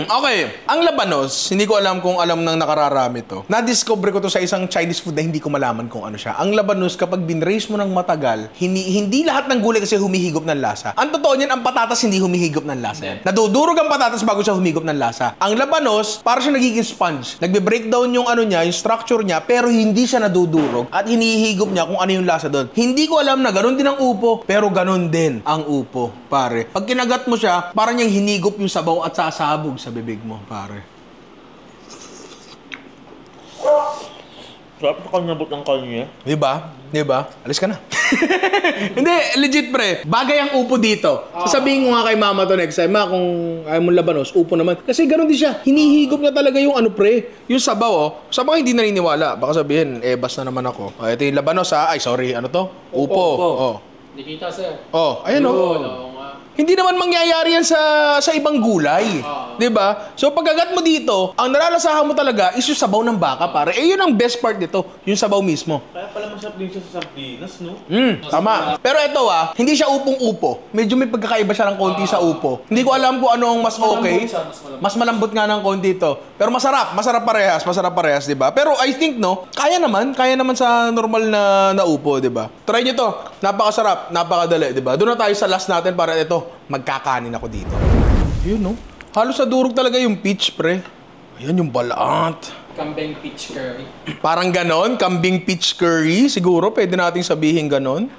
Okay. Ang labanos, hindi ko alam kung alam ng nakararami to. Na-discover ko to sa isang Chinese food na hindi ko malaman kung ano siya. Ang labanos, kapag binraise mo ng matagal, hindi lahat ng gulay kasi humihigop ng lasa. Ang totoo niyan, ang patatas hindi humihigop ng lasa yan. Nadudurog ang patatas bago siya humigop ng lasa. Ang labanos, para siya nagiging sponge. Nagbe-breakdown yung yung structure niya, pero hindi siya nadudurog at hinihigop niya kung ano yung lasa doon. Hindi ko alam na ganun din ang upo, pero ganun din ang upo, pare. Pag kinagat mo siya, parang niyang hinigop yung sabaw at sasabog sa bibig mo, pare. Sarap na kalnabot ng kanya. Di ba? Di ba? Alis ka na. Hindi, legit pre. Bagay ang upo dito. Sasabihin ko nga kay mama to next time, ma, kung ayaw mong labanos, upo naman. Kasi ganun din siya. Hinihigop na talaga yung ano pre. Yung sabaw oh. Sabaw hindi naniniwala. Baka sabihin, bas na naman ako. Ito yung labanos ha. Ay, sorry. Ano to? Upo. Oh. Hindi kita, sir. Oh, ayan oh. Hindi naman mangyayari yan sa ibang gulay. 'Di ba? So pagkagat mo dito, ang nalalasahan mo talaga is yung sabaw ng baka, pare. Yun ang best part dito, yung sabaw mismo. Kaya pala masarap din siya sa sardinas, no? Tama. Pero ito hindi siya upong-upo. Medyo may pagkakaiba siya ng konti sa upo. Hindi ko alam kung ano ang mas okay. Mas malambot nga ng konti ito. Pero masarap parehas, 'di ba? Pero I think kaya naman sa normal na upo, 'di ba? Try niyo to. Napakasarap, napakadali, 'di ba? Doon na tayo sa last natin para ito. Magkakanin ako dito. Yun, halos sa durog talaga yung peach, pre. Ayan yung balat. Kambing peach curry. Parang ganon, kambing peach curry. Siguro, pwede nating sabihin ganon.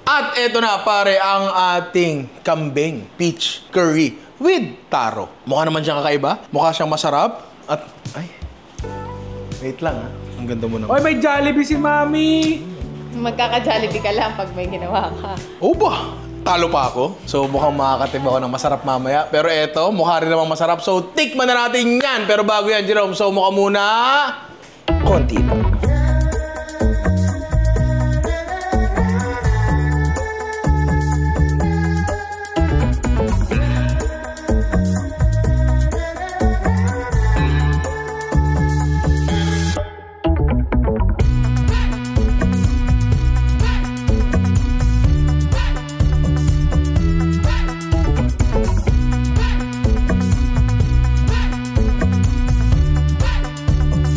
At eto na, pare, ang ating kambing peach curry with taro. Mukha naman siyang kakaiba. Mukha siyang masarap. At, wait lang Ang ganda mo naman. Oy, may Jollibee si Mami! Magkaka-Jollibee ka lang pag may ginawa ka. Oh ba? Talo pa ako. So mukhang makakatib ako ng masarap mamaya. Pero eto, mukha rin namang masarap. So tikman na natin yan. Pero bago yan, Jerome, so mukha muna konti po.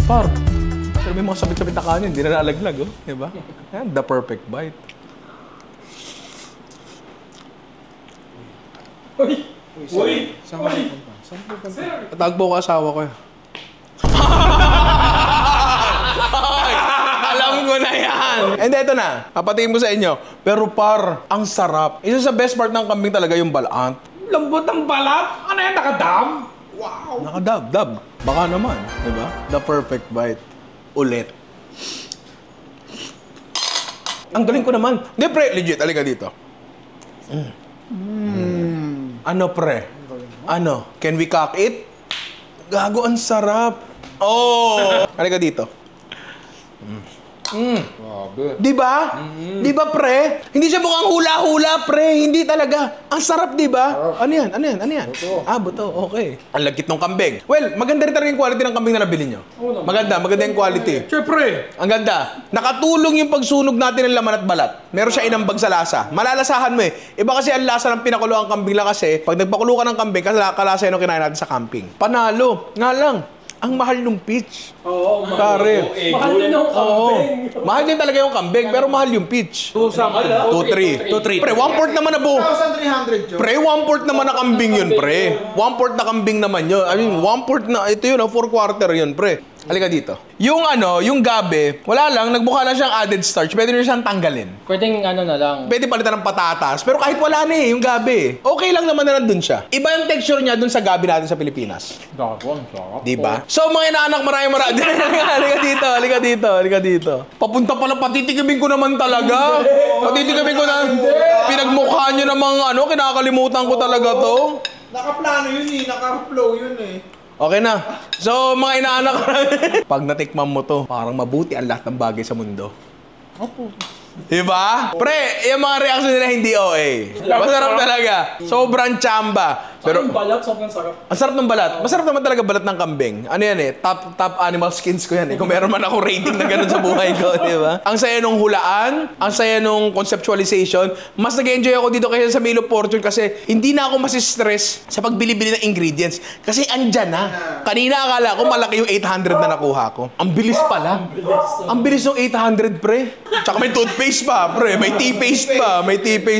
Par, pero may mga sabit-sabit na kanin, hindi na nalaglag, diba? Yan, the perfect bite. Uy! Saan ka pupunta? Patagpo ko asawa ko. Alam ko na yan! And ito na, papatingin mo sa inyo. Pero par, ang sarap. Isa sa best part ng kambing talaga yung balant. Lambot ng balat? Ano yan, nakadam? Nakadab-dab. Baka naman, di ba? The perfect bite. Ulit. Ang galing ko naman. Hindi, pre, legit. Halika dito. Ano, pre? Ano? Can we cock it? Gago, ang sarap. Oh! Halika dito. Di ba? Di ba, pre? Hindi siya mukhang hula-hula, pre. Hindi talaga. Ang sarap, di ba? Ano yan? Buto. Buto. Okay. Ang lagkit ng kambing. Well, maganda rin talaga yung quality ng kambing na nabili nyo. Maganda yung quality. Siyempre! Ang ganda. Nakatulong yung pagsunog natin ng laman at balat. Meron siya inambag sa lasa. Malalasahan mo eh. Iba kasi ang lasa ng pinakulo ang kambing lang kasi pag nagpakulo ka ng kambing, kalasa yun ang kinain natin sa camping. Panalo. Nga lang. Ang mahal nung peach. Oo, Pare. mahal din yung kambing. Mahal din talaga yung kambing, pero mahal yung peach. 2-3. 2-3. Pre, 1/4 naman na buo. 1,300, Joe. Pre, 1/4 naman na kambing yun, pre. 1/4 na kambing naman yun. I mean, 1/4 na, ito yun, 4/4 yun, pre. Halika dito. Yung gabi, wala lang, nagmukha lang siyang added starch. Pwede rin siyang tanggalin. Pwedeng na lang. Pwede palitan ng patatas. Pero kahit wala na yung gabi, okay lang naman na nandun siya. Iba yung texture niya dun sa gabi natin sa Pilipinas. Gago, ang sarap. Diba? So mga inaanak, marami. Halika dito. Papunta pala, patitigabin ko naman talaga. Patitigabin ko na. Pinagmukha nyo namang kinakalimutan ko talaga to. Nakaplano yun naka-flow yun Okay na. So, mga inaanak, pag natikman mo to, parang mabuti ang lahat ng bagay sa mundo. Diba? Pre, yung mga reaction nila hindi OA. Masarap talaga. Sobrang chamba. Pero Ang balat, sobrang sarap. ang sarap ng balat. Masarap naman talaga balat ng kambing. Ano yan top animal skins ko yan Kung meron man ako rating na ganun sa buhay ko, di ba? Ang saya nung hulaan, ang saya nung conceptualization. Mas nag-enjoy ako dito kaysa sa Meal of Fortune kasi hindi na ako masistress sa pagbili-bili ng ingredients. Kasi andyan na. Kanina akala ko malaki yung 800 na nakuha ko. Ang bilis pala. Ang bilis ng 800, pre. Tsaka may toothpaste pa, pre. May tea-paste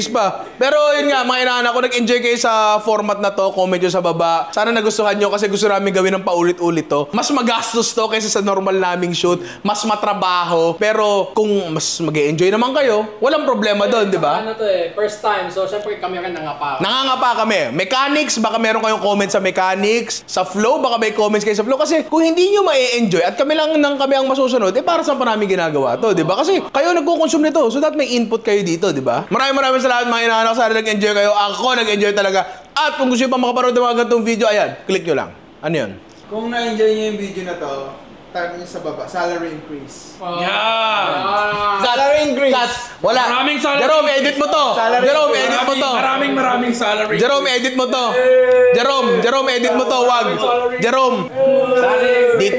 pa. Pero yun nga, mga inaanak ko, nag-enjoy kayo sa format na to, comment nyo sa baba. Sana nagustuhan nyo kasi gusto namin gawin ng paulit-ulit to. Mas magastos to kaysa sa normal naming shoot. Mas matrabaho. Pero kung mas mag-e-enjoy naman kayo, walang problema doon, di ba? Ano to first time. So, syempre kami rin nangapa. Nangangapa kami. Mechanics, baka meron kayong comment sa mechanics. Sa flow, baka may comments kayo sa flow. Kasi kung hindi nyo ma-enjoy at kami ang masusunod, para saan pa namin ginagawa to, di ba? Kasi kayo nagko-consume nito. So that may input kayo dito, di ba? Maraming salamat mga inaanak. Sana nag-enjoy kayo. Ako nag-enjoy talaga. At kung gusto nyo pa makaparoon ng mga ganitong video, ayan, click nyo lang. Ano yun? Kung na-enjoy nyo yung video na to, tag nyo sa baba, salary increase. Salary increase. Wala. Maraming salary Jerome, edit mo to. Jerome, edit mo to. Maraming salary. Jerome, edit mo to. Jerome, edit mo to. Wag. Jerome.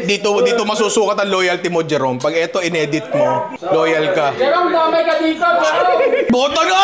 Dito masusukat ang loyalty mo, Jerome. Pag ito inedit mo, loyal ka. Jerome, damay ka dito, Jerome! Boto na!